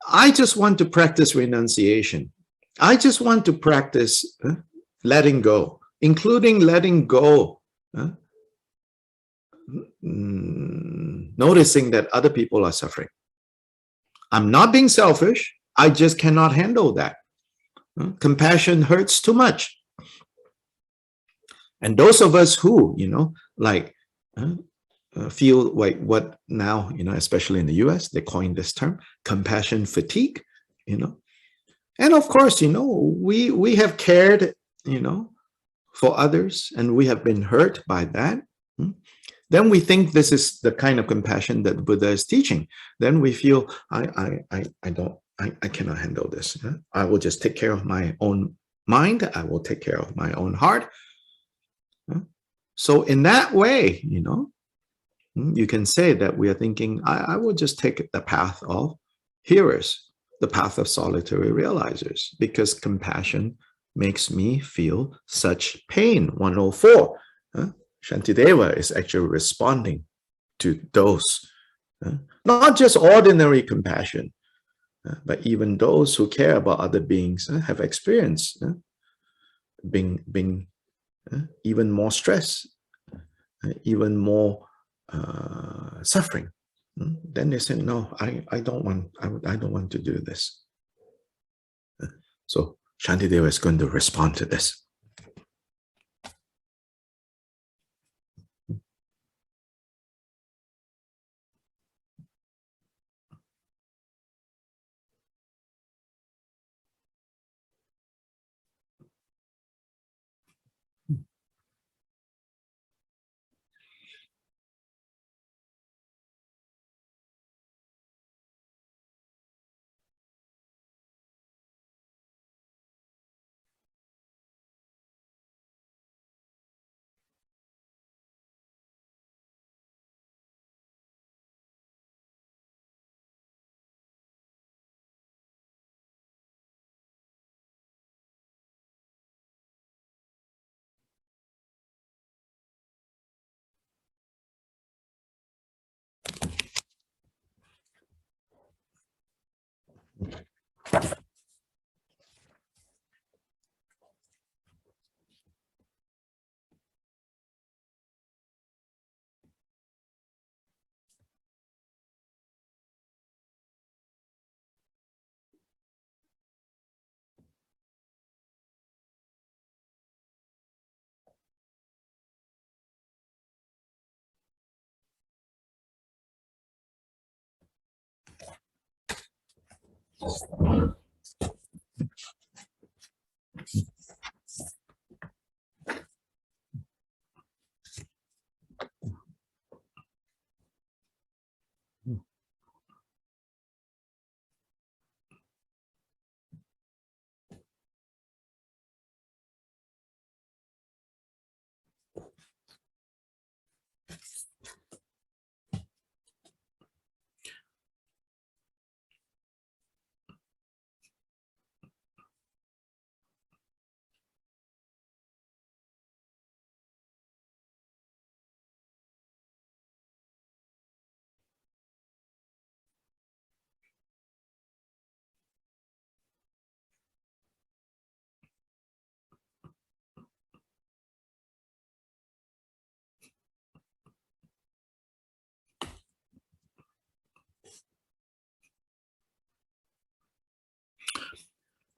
I just want to practice renunciation. I just want to practice letting go, including letting go, noticing that other people are suffering. I'm not being selfish. I just cannot handle that. Compassion hurts too much. And those of us who, you know, like feel like what now, you know, especially in the US, they coined this term, compassion fatigue, you know. And of course, you know, we have cared, you know, for others, and we have been hurt by that. Then we think this is the kind of compassion that Buddha is teaching. Then we feel, I cannot handle this. I will just take care of my own mind. I will take care of my own heart. So in that way, you know, you can say that we are thinking, I will just take the path of hearers, the path of solitary realizers, because compassion makes me feel such pain. 104. Shantideva is actually responding to those, not just ordinary compassion, but even those who care about other beings have experienced being even more stress, even more suffering. Then they say, no, I don't want to do this. So Shantideva is going to respond to this.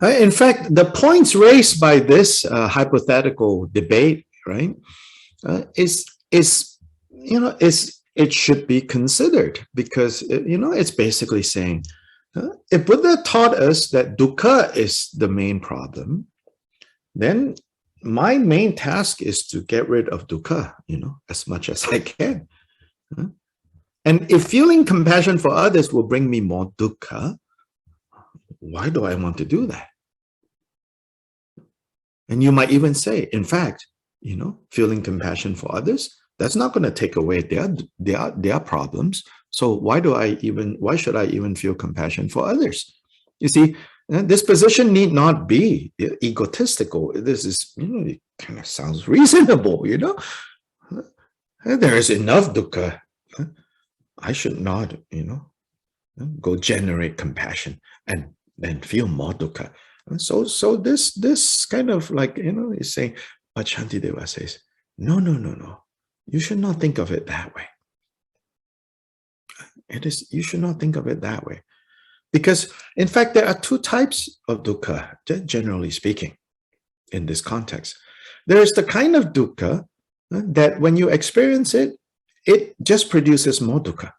In fact, the points raised by this hypothetical debate, right, is it should be considered, because it's basically saying, if Buddha taught us that dukkha is the main problem, then my main task is to get rid of dukkha, as much as I can. And if feeling compassion for others will bring me more dukkha, why do I want to do that? And you might even say, in fact, feeling compassion for others, that's not going to take away their problems. So why should I even feel compassion for others? You see, this position need not be egotistical. This is, it kind of sounds reasonable, There is enough dukkha. I should not, go generate compassion and then feel more dukkha. So this kind of like, is saying, but Shantideva says, no. You should not think of it that way. You should not think of it that way. Because in fact, there are two types of dukkha, generally speaking, in this context. There is the kind of dukkha that when you experience it, it just produces more dukkha.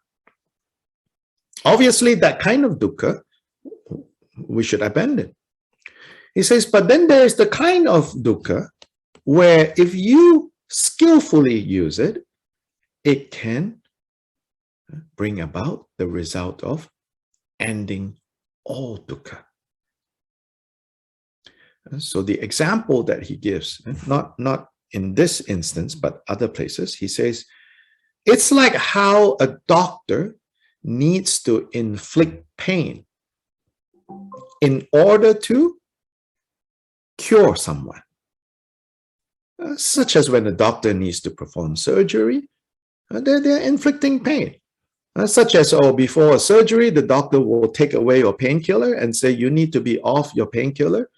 Obviously, that kind of dukkha, we should abandon. He says, but then there is the kind of dukkha where if you skillfully use it, it can bring about the result of ending all dukkha. So the example that he gives, not in this instance, but other places, he says, it's like how a doctor needs to inflict pain in order to cure someone. Such as when the doctor needs to perform surgery, they're inflicting pain. Such as, before a surgery, the doctor will take away your painkiller and say you need to be off your painkiller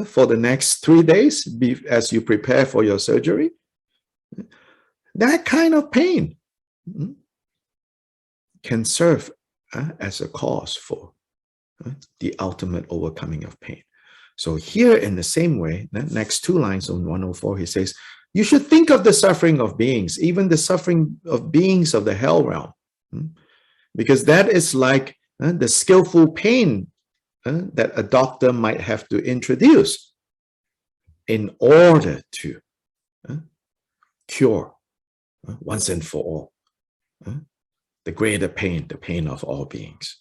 for the next 3 days as you prepare for your surgery. That kind of pain can serve as a cause for the ultimate overcoming of pain. So here, in the same way, the next 2 lines on 104, he says, you should think of the suffering of beings, even the suffering of beings of the hell realm, because that is like the skillful pain that a doctor might have to introduce in order to cure once and for all the greater pain, the pain of all beings.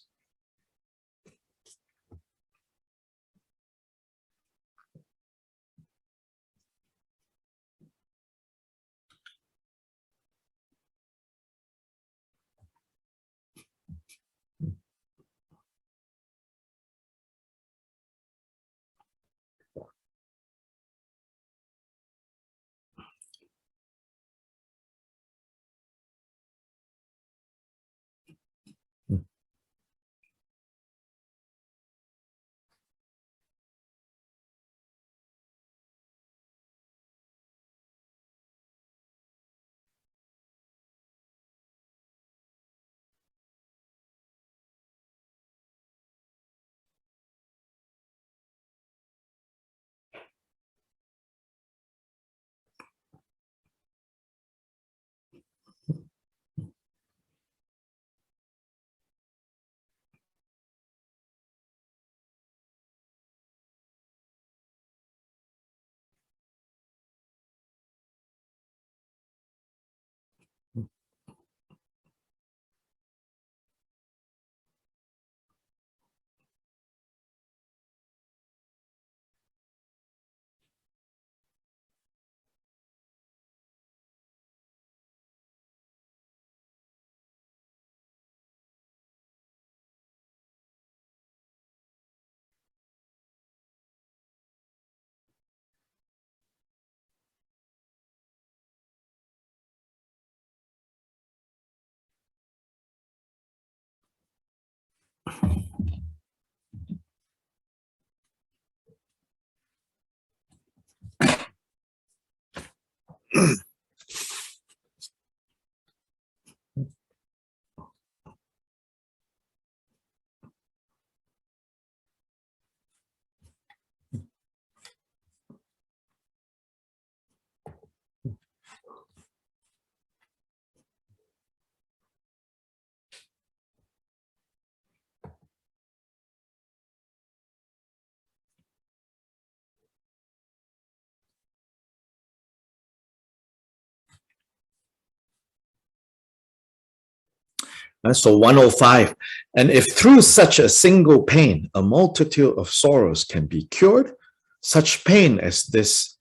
So 105. And if through such a single pain, a multitude of sorrows can be cured, such pain as this,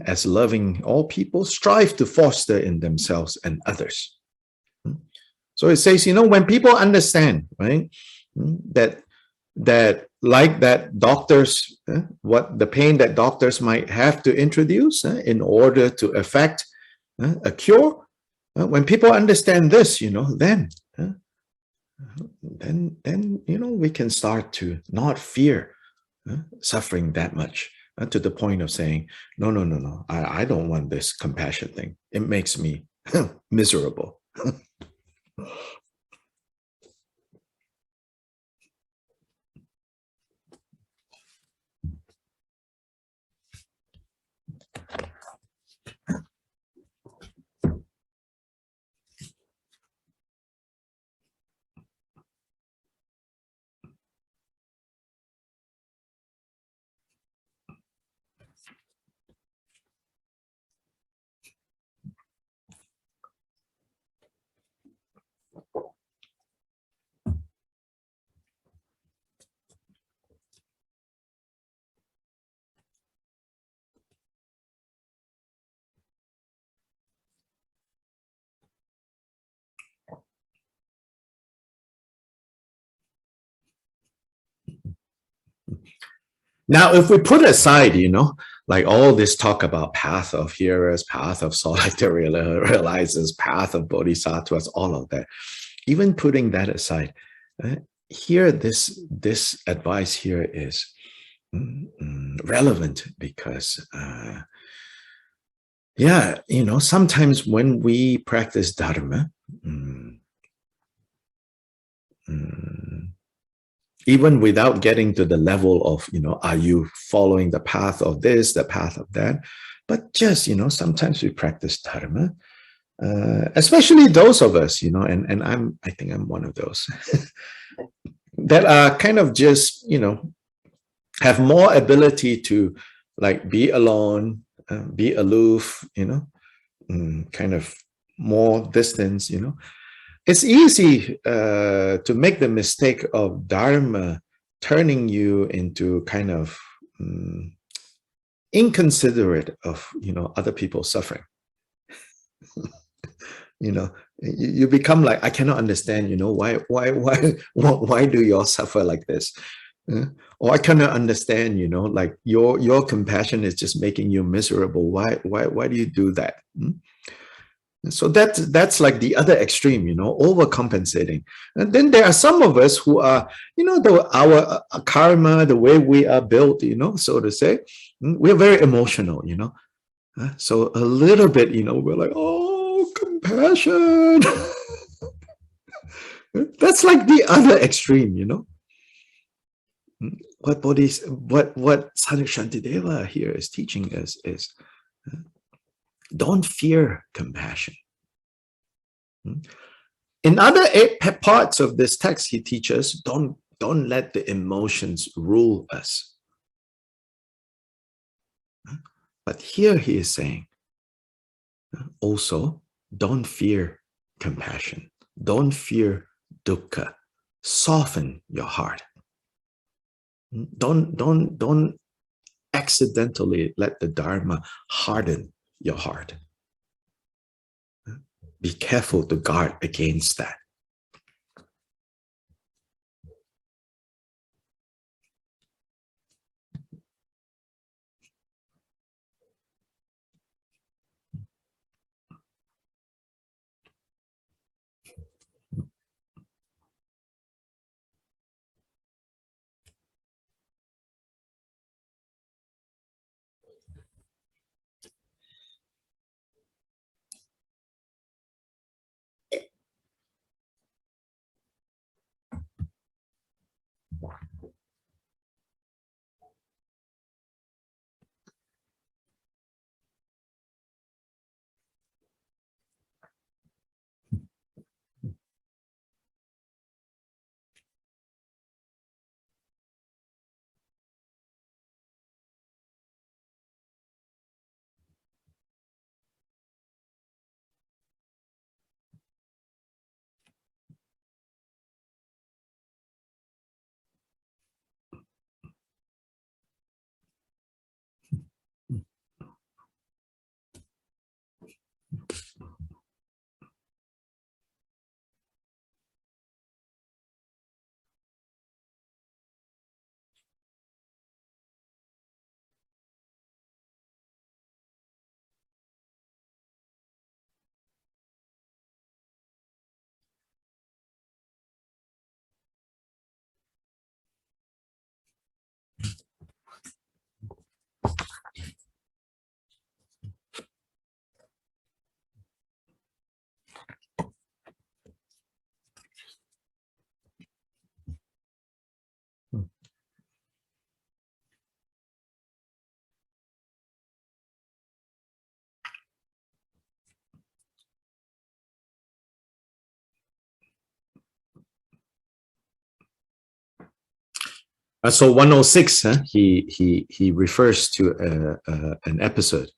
as loving all people, strive to foster in themselves and others. So it says, when people understand, right, that like that doctors, what the pain that doctors might have to introduce in order to effect a cure, when people understand this, then we can start to not fear suffering that much, to the point of saying, no, I don't want this compassion thing. It makes me miserable. Now, if we put aside, like all this talk about path of hearers, path of solitary realizers, path of bodhisattvas, all of that, even putting that aside, here, this advice here is relevant because, sometimes when we practice dharma, even without getting to the level of, are you following the path of this, the path of that? But just, sometimes we practice dharma, especially those of us, and I think I'm one of those that are kind of just, have more ability to like be alone, be aloof, kind of more distance, It's easy to make the mistake of dharma turning you into kind of inconsiderate of, other people's suffering. You become like, I cannot understand, why do you all suffer like this? Or I cannot understand, like your compassion is just making you miserable. Why do you do that? So that's like the other extreme, overcompensating. And then there are some of us who are, our karma, the way we are built, so to say, we're very emotional, So a little bit, we're like, oh, compassion. That's like the other extreme, What Shantideva here is teaching us is don't fear compassion. In other parts of this text, he teaches, don't let the emotions rule us. But here he is saying, also, don't fear compassion. Don't fear dukkha. Soften your heart. Don't accidentally let the Dharma harden your heart. Be careful to guard against that. So 106, he refers to an episode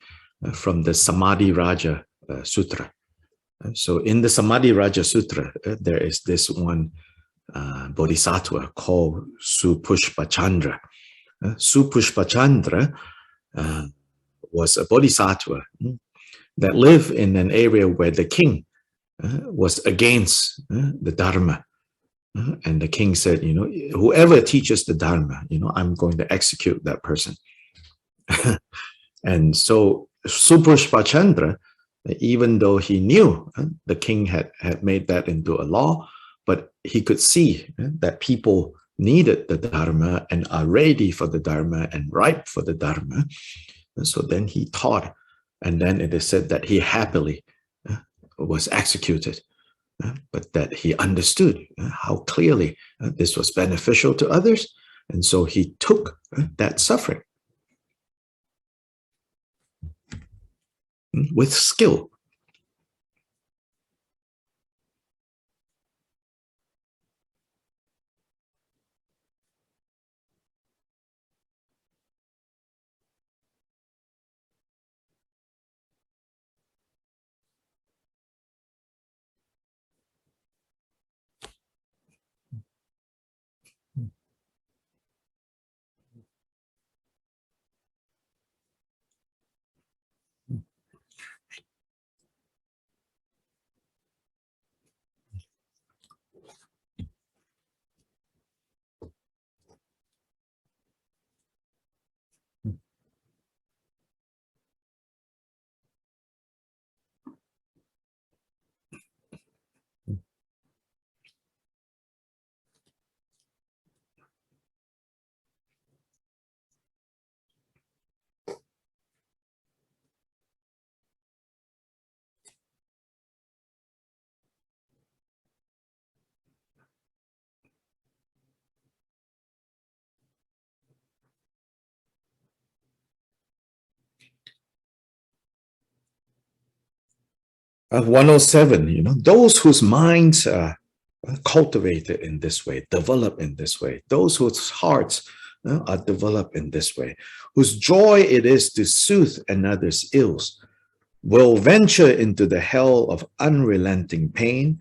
from the Samadhi Raja Sutra. So in the Samadhi Raja Sutra, there is this one Bodhisattva called Supushpachandra. Supushpachandra was a Bodhisattva that lived in an area where the king was against the Dharma. And the king said, whoever teaches the Dharma, I'm going to execute that person. And so Supushpachandra, even though he knew the king had made that into a law, but he could see that people needed the Dharma and are ready for the Dharma and ripe for the Dharma. And so then he taught, and then it is said that he happily was executed, but that he understood how clearly this was beneficial to others. And so he took that suffering with skill. 107, those whose minds are cultivated in this way, developed in this way, those whose hearts are developed in this way, whose joy it is to soothe another's ills, will venture into the hell of unrelenting pain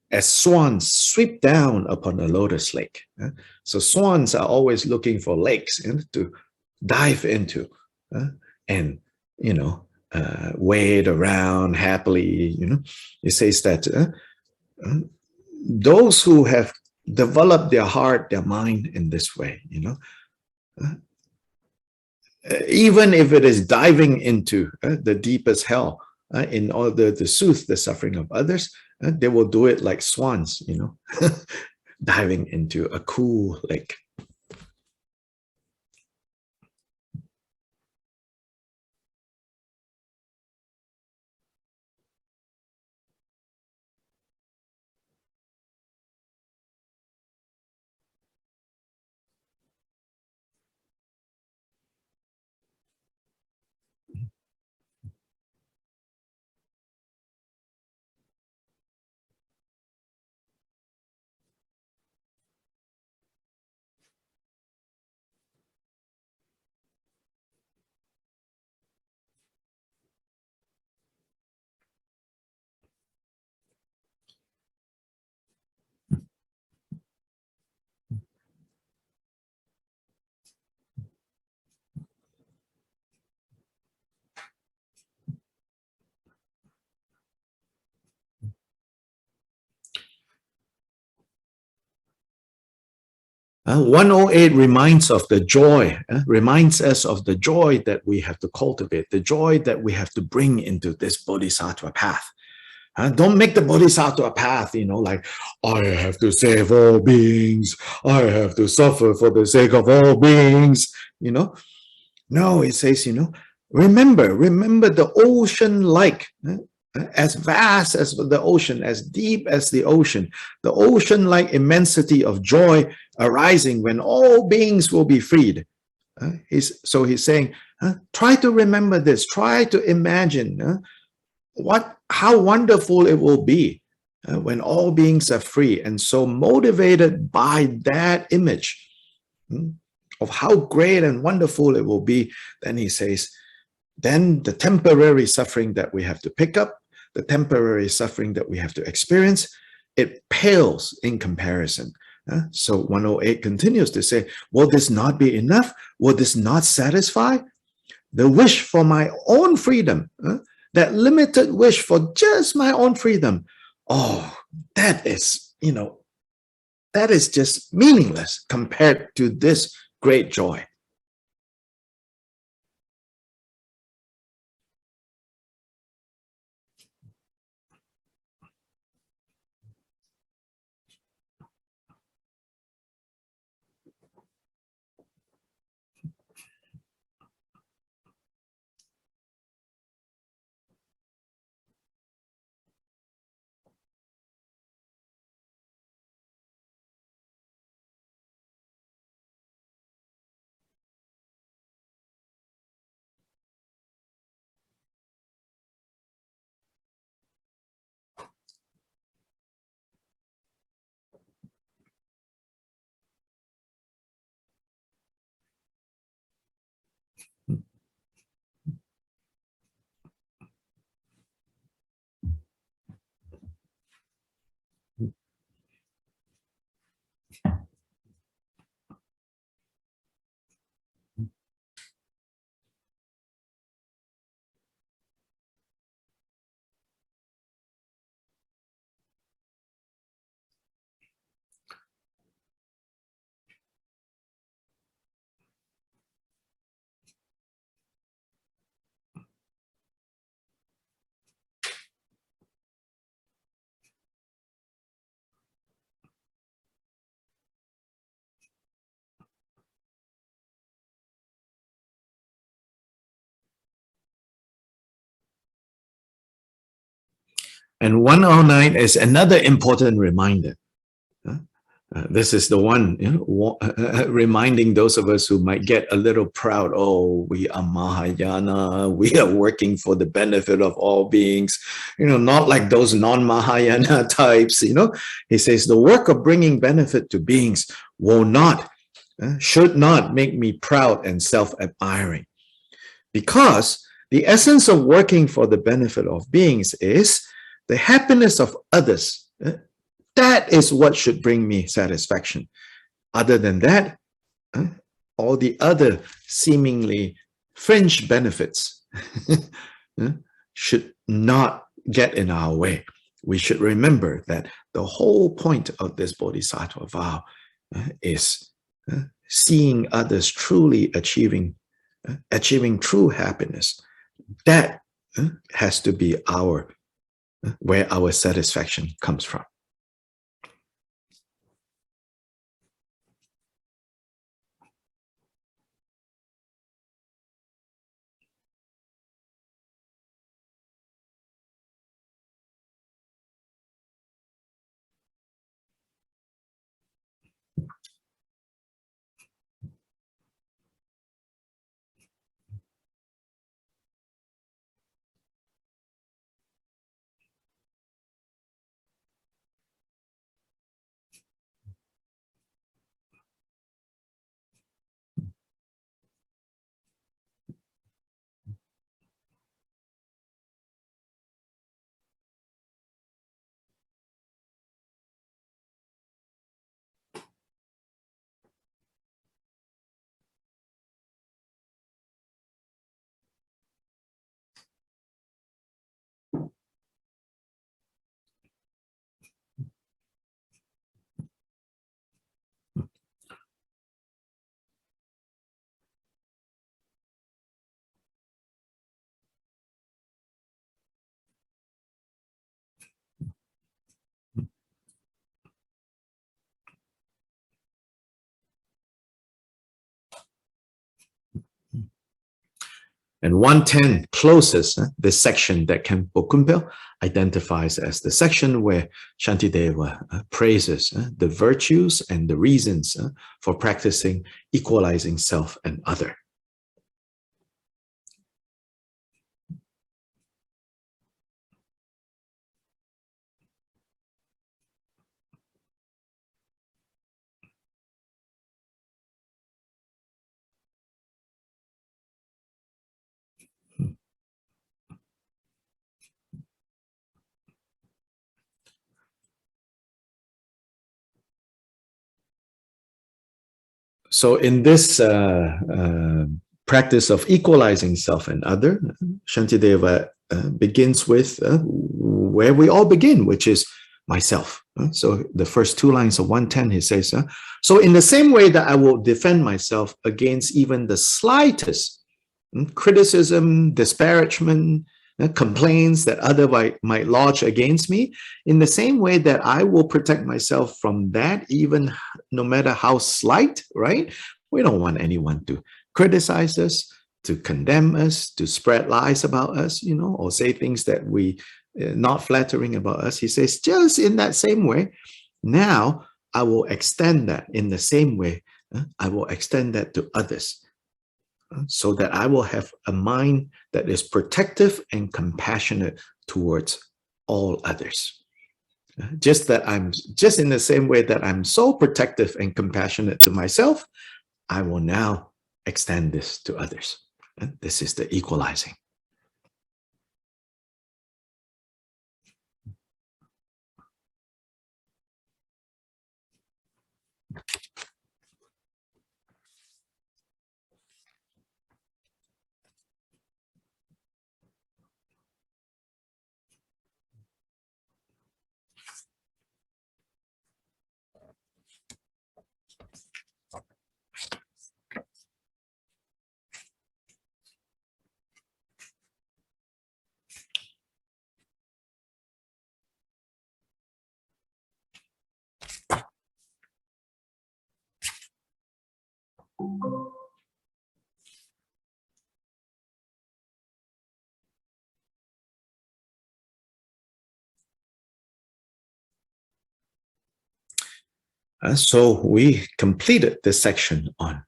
as swans sweep down upon a lotus lake. So swans are always looking for lakes to dive into and, wade around happily. It says that those who have developed their heart, their mind in this way, even if it is diving into the deepest hell in order to soothe the suffering of others, they will do it like swans, diving into a cool lake. Uh, 108 reminds of the joy, reminds us of the joy that we have to cultivate, the joy that we have to bring into this Bodhisattva path. Don't make the Bodhisattva path, like, I have to save all beings, I have to suffer for the sake of all beings, No, it says, remember the ocean like, as vast as the ocean, as deep as the ocean-like immensity of joy arising when all beings will be freed. So he's saying, try to remember this, try to imagine how wonderful it will be when all beings are free. And so motivated by that image, of how great and wonderful it will be, then he says, then the temporary suffering that we have to pick up, the temporary suffering that we have to experience, it pales in comparison. So 108 continues to say, will this not be enough? Will this not satisfy? The wish for my own freedom, that limited wish for just my own freedom, oh, that is, that is just meaningless compared to this great joy. And 109 is another important reminder. This is the one, reminding those of us who might get a little proud. Oh, we are Mahayana. We are working for the benefit of all beings. Not like those non-Mahayana types. He says the work of bringing benefit to beings will not, should not make me proud and self-admiring, because the essence of working for the benefit of beings is the happiness of others. That is what should bring me satisfaction. Other than that, all the other seemingly fringe benefits should not get in our way. We should remember that the whole point of this Bodhisattva vow is seeing others truly achieving true happiness. That has to be where our satisfaction comes from. And 110 closes this section that Khenpo Kumbel identifies as the section where Shantideva praises the virtues and the reasons for practicing equalizing self and other. So in this practice of equalizing self and other, Shantideva begins with where we all begin, which is myself. So the first two lines of 110, he says, so in the same way that I will defend myself against even the slightest criticism, disparagement, complaints that other might lodge against me, in the same way that I will protect myself from that, even no matter how slight, right? We don't want anyone to criticize us, to condemn us, to spread lies about us, you know, or say things that we not flattering about us. He says, just in that same way, now I will extend that in the same way. I will extend that to others, so that I will have a mind that is protective and compassionate towards all others. Just in the same way that I'm so protective and compassionate to myself, I will now extend this to others. This is the equalizing. So we completed this section on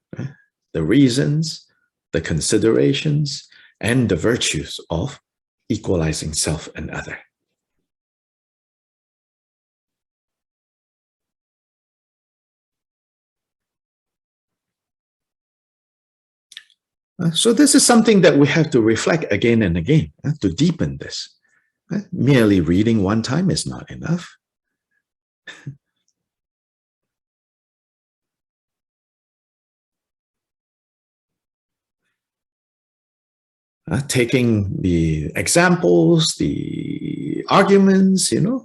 the reasons, the considerations, and the virtues of equalizing self and other. So this is something that we have to reflect again and again to deepen this. Merely reading one time is not enough. Taking the examples, the arguments, you know,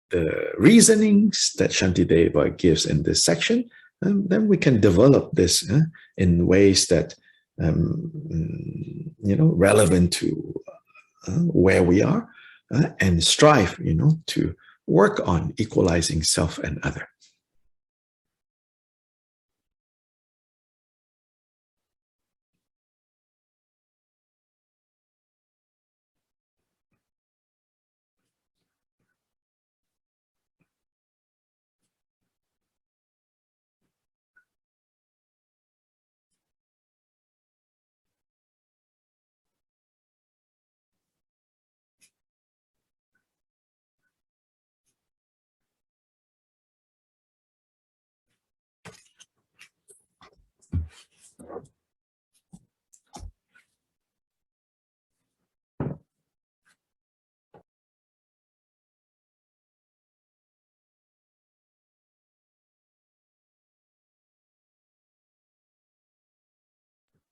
the reasonings that Shantideva gives in this section, then we can develop this in ways that, you know, relevant to where we are, and strive, you know, to work on equalizing self and other.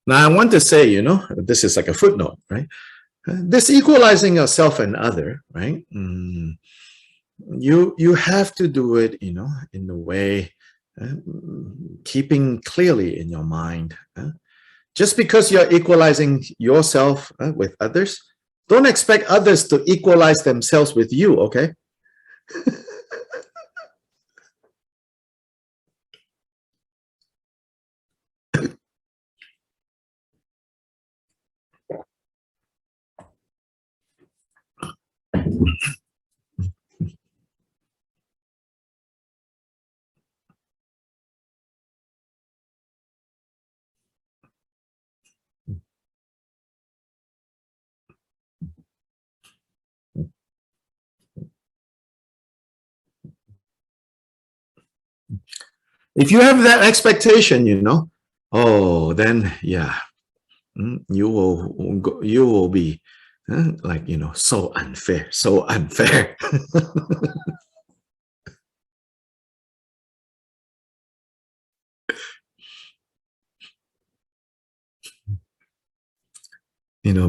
Now, I want to say, you know, this is like a footnote, right? This equalizing of self and other, right? You have to do it, you know, in the way, keeping clearly in your mind. Just because you're equalizing yourself with others, don't expect others to equalize themselves with you, okay? If you have that expectation, you know, oh, then yeah, you will be like, you know, so unfair, so unfair.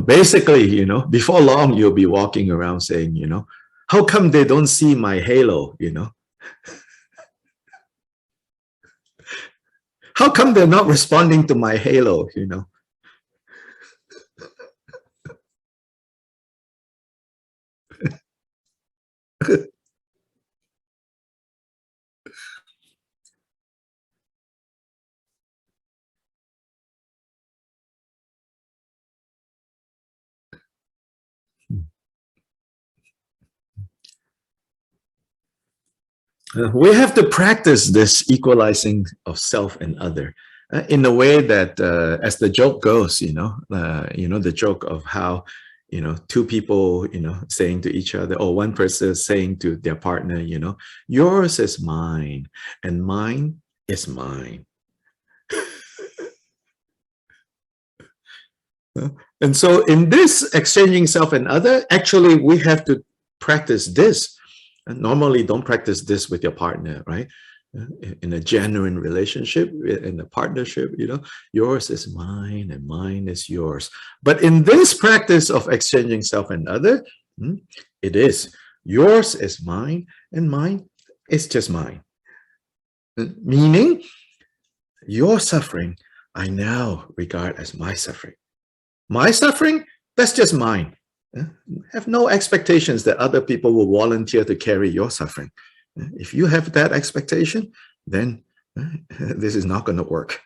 basically, before long, you'll be walking around saying, how come they don't see my halo, How come they're not responding to my halo, We have to practice this equalizing of self and other in a way that, as the joke goes, the joke of how, two people, saying to each other, or one person saying to their partner, yours is mine and mine is mine. And so in this exchanging self and other, actually, we have to practice this. And normally, don't practice this with your partner, right? In a genuine relationship, in a partnership, yours is mine and mine is yours. But in this practice of exchanging self and other, it is yours is mine and mine is just mine. Meaning, your suffering, I now regard as my suffering. My suffering, that's just mine. Have no expectations that other people will volunteer to carry your suffering. If you have that expectation, then this is not going to work.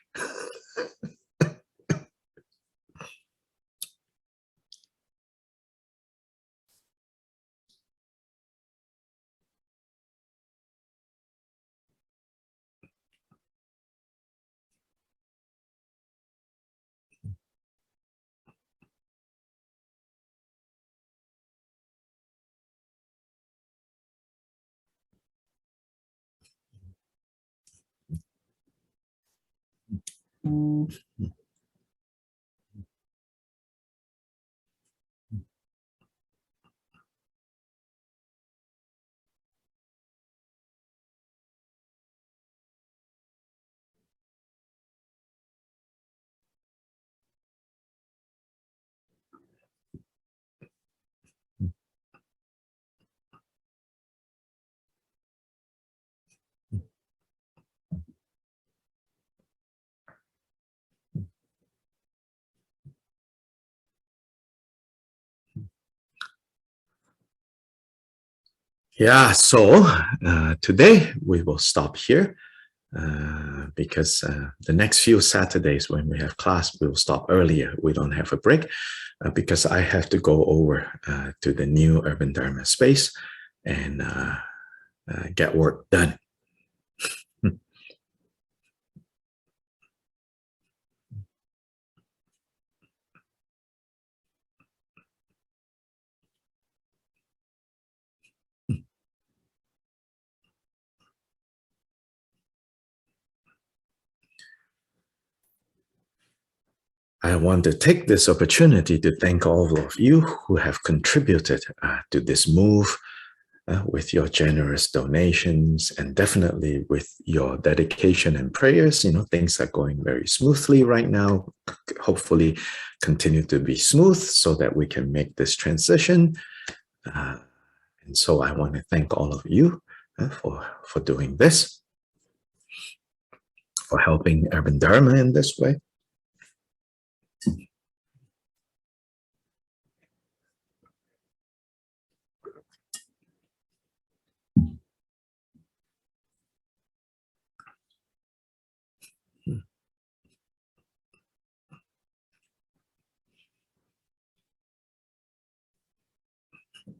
Yeah, so today we will stop here because the next few Saturdays when we have class, we will stop earlier. We don't have a break because I have to go over to the new Urban Dharma space and get work done. I want to take this opportunity to thank all of you who have contributed to this move with your generous donations and definitely with your dedication and prayers. Things are going very smoothly right now. Hopefully continue to be smooth so that we can make this transition. And so I want to thank all of you for doing this, for helping Urban Dharma in this way.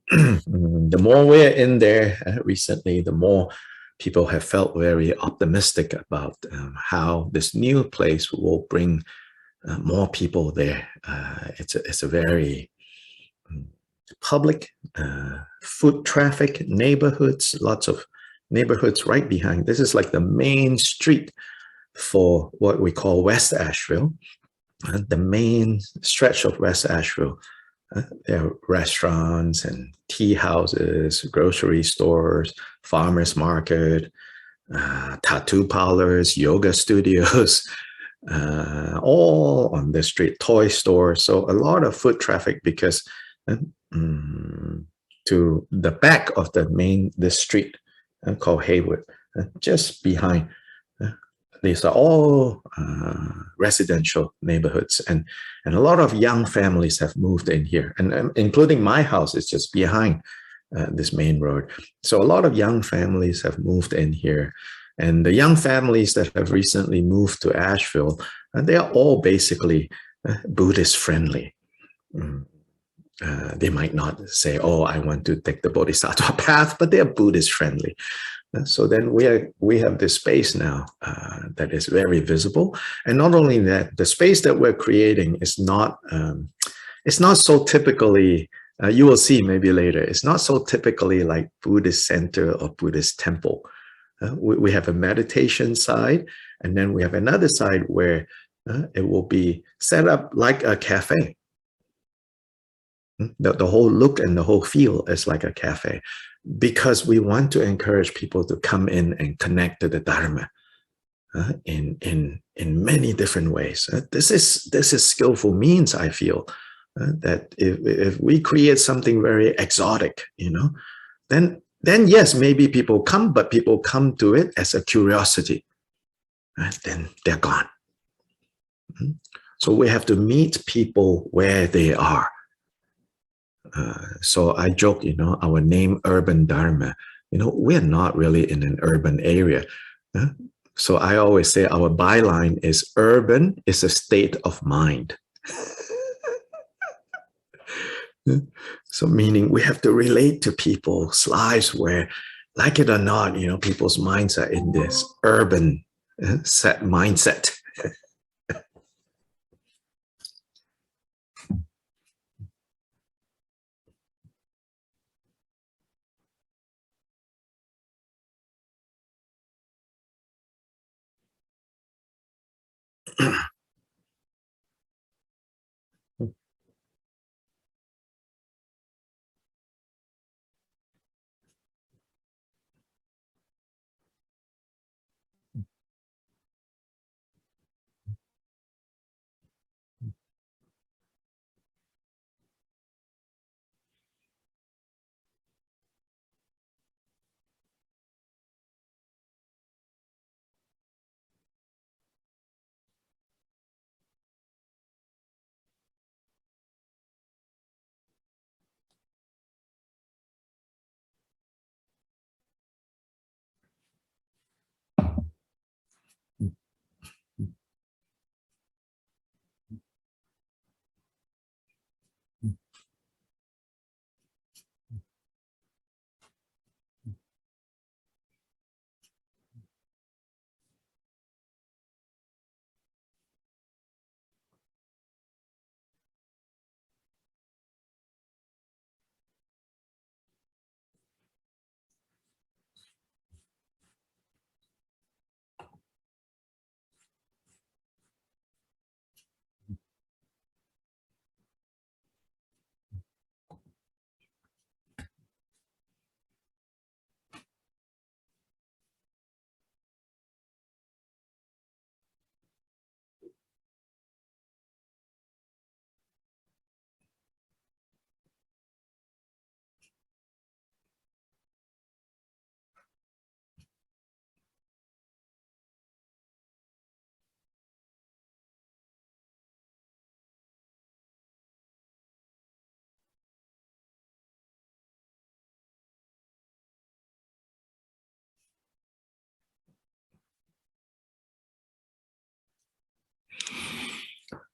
The more we're in there recently, the more people have felt very optimistic about how this new place will bring more people there. It's a very public, foot traffic, neighborhoods, lots of neighborhoods right behind. This is like the main street for what we call West Asheville, the main stretch of West Asheville. There are restaurants and tea houses, grocery stores, farmers market, tattoo parlors, yoga studios, all on the street, toy stores. So a lot of foot traffic because to the back of the street called Haywood, just behind. These are all residential neighborhoods, and a lot of young families have moved in here, and including my house is just behind this main road. So a lot of young families have moved in here, and the young families that have recently moved to Asheville, they are all basically Buddhist friendly. They might not say, "Oh, I want to take the Bodhisattva path," but they are Buddhist friendly. So then we have this space now that is very visible, and not only that, the space that we're creating is not it's not so typically. You will see maybe later. It's not so typically like Buddhist center or Buddhist temple. We have a meditation side, and then we have another side where it will be set up like a cafe. The whole look and the whole feel is like a cafe, because we want to encourage people to come in and connect to the Dharma in many different ways. This is skillful means, I feel, that if we create something very exotic, then yes, maybe people come, but people come to it as a curiosity. Then they're gone. So we have to meet people where they are. So I joke, our name Urban Dharma, we're not really in an urban area. So I always say our byline is urban is a state of mind. So meaning we have to relate to people's lives where, like it or not, people's minds are in this urban set mindset.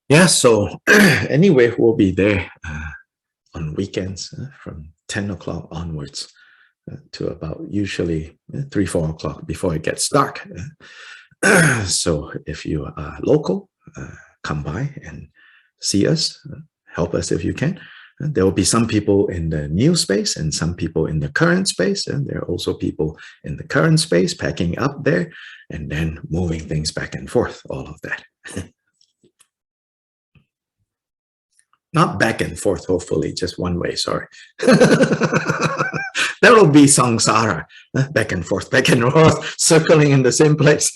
Yeah, so anyway, we'll be there on weekends from 10 o'clock onwards to about usually 3, 4 o'clock before it gets dark. So if you are local, come by and see us, help us if you can. There will be some people in the new space and some people in the current space, and there are also people in the current space packing up there and then moving things back and forth, all of that. Not back and forth, hopefully, just one way, sorry. That will be samsara, back and forth, circling in the same place.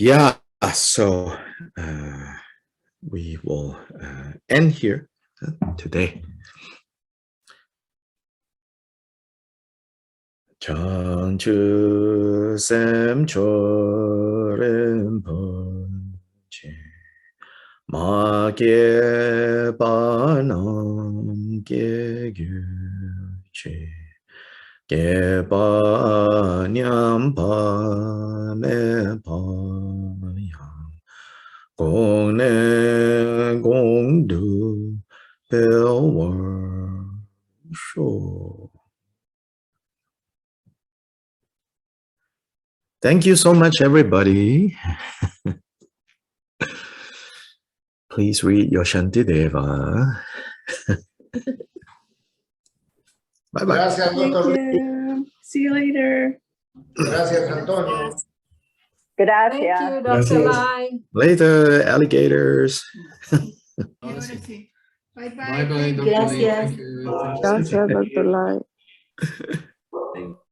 Yeah, so we will end here today. Chanchu sem chorim ponche ma ge ba nam ge gyu che ge ba nyam pa me pa yang gong ne gong du bel war shu. Thank you so much, everybody. Please read your Shantideva. Bye-bye. Gracias, Thank doctor. you. See you later. Gracias, Antonio. Thank Gracias. you, Dr. Gracias. Lai. Later, alligators. Ahora sí. Bye Bye bye, Dr. Lee. Gracias. Thank you. Thank you. Gracias, Dr. Lai.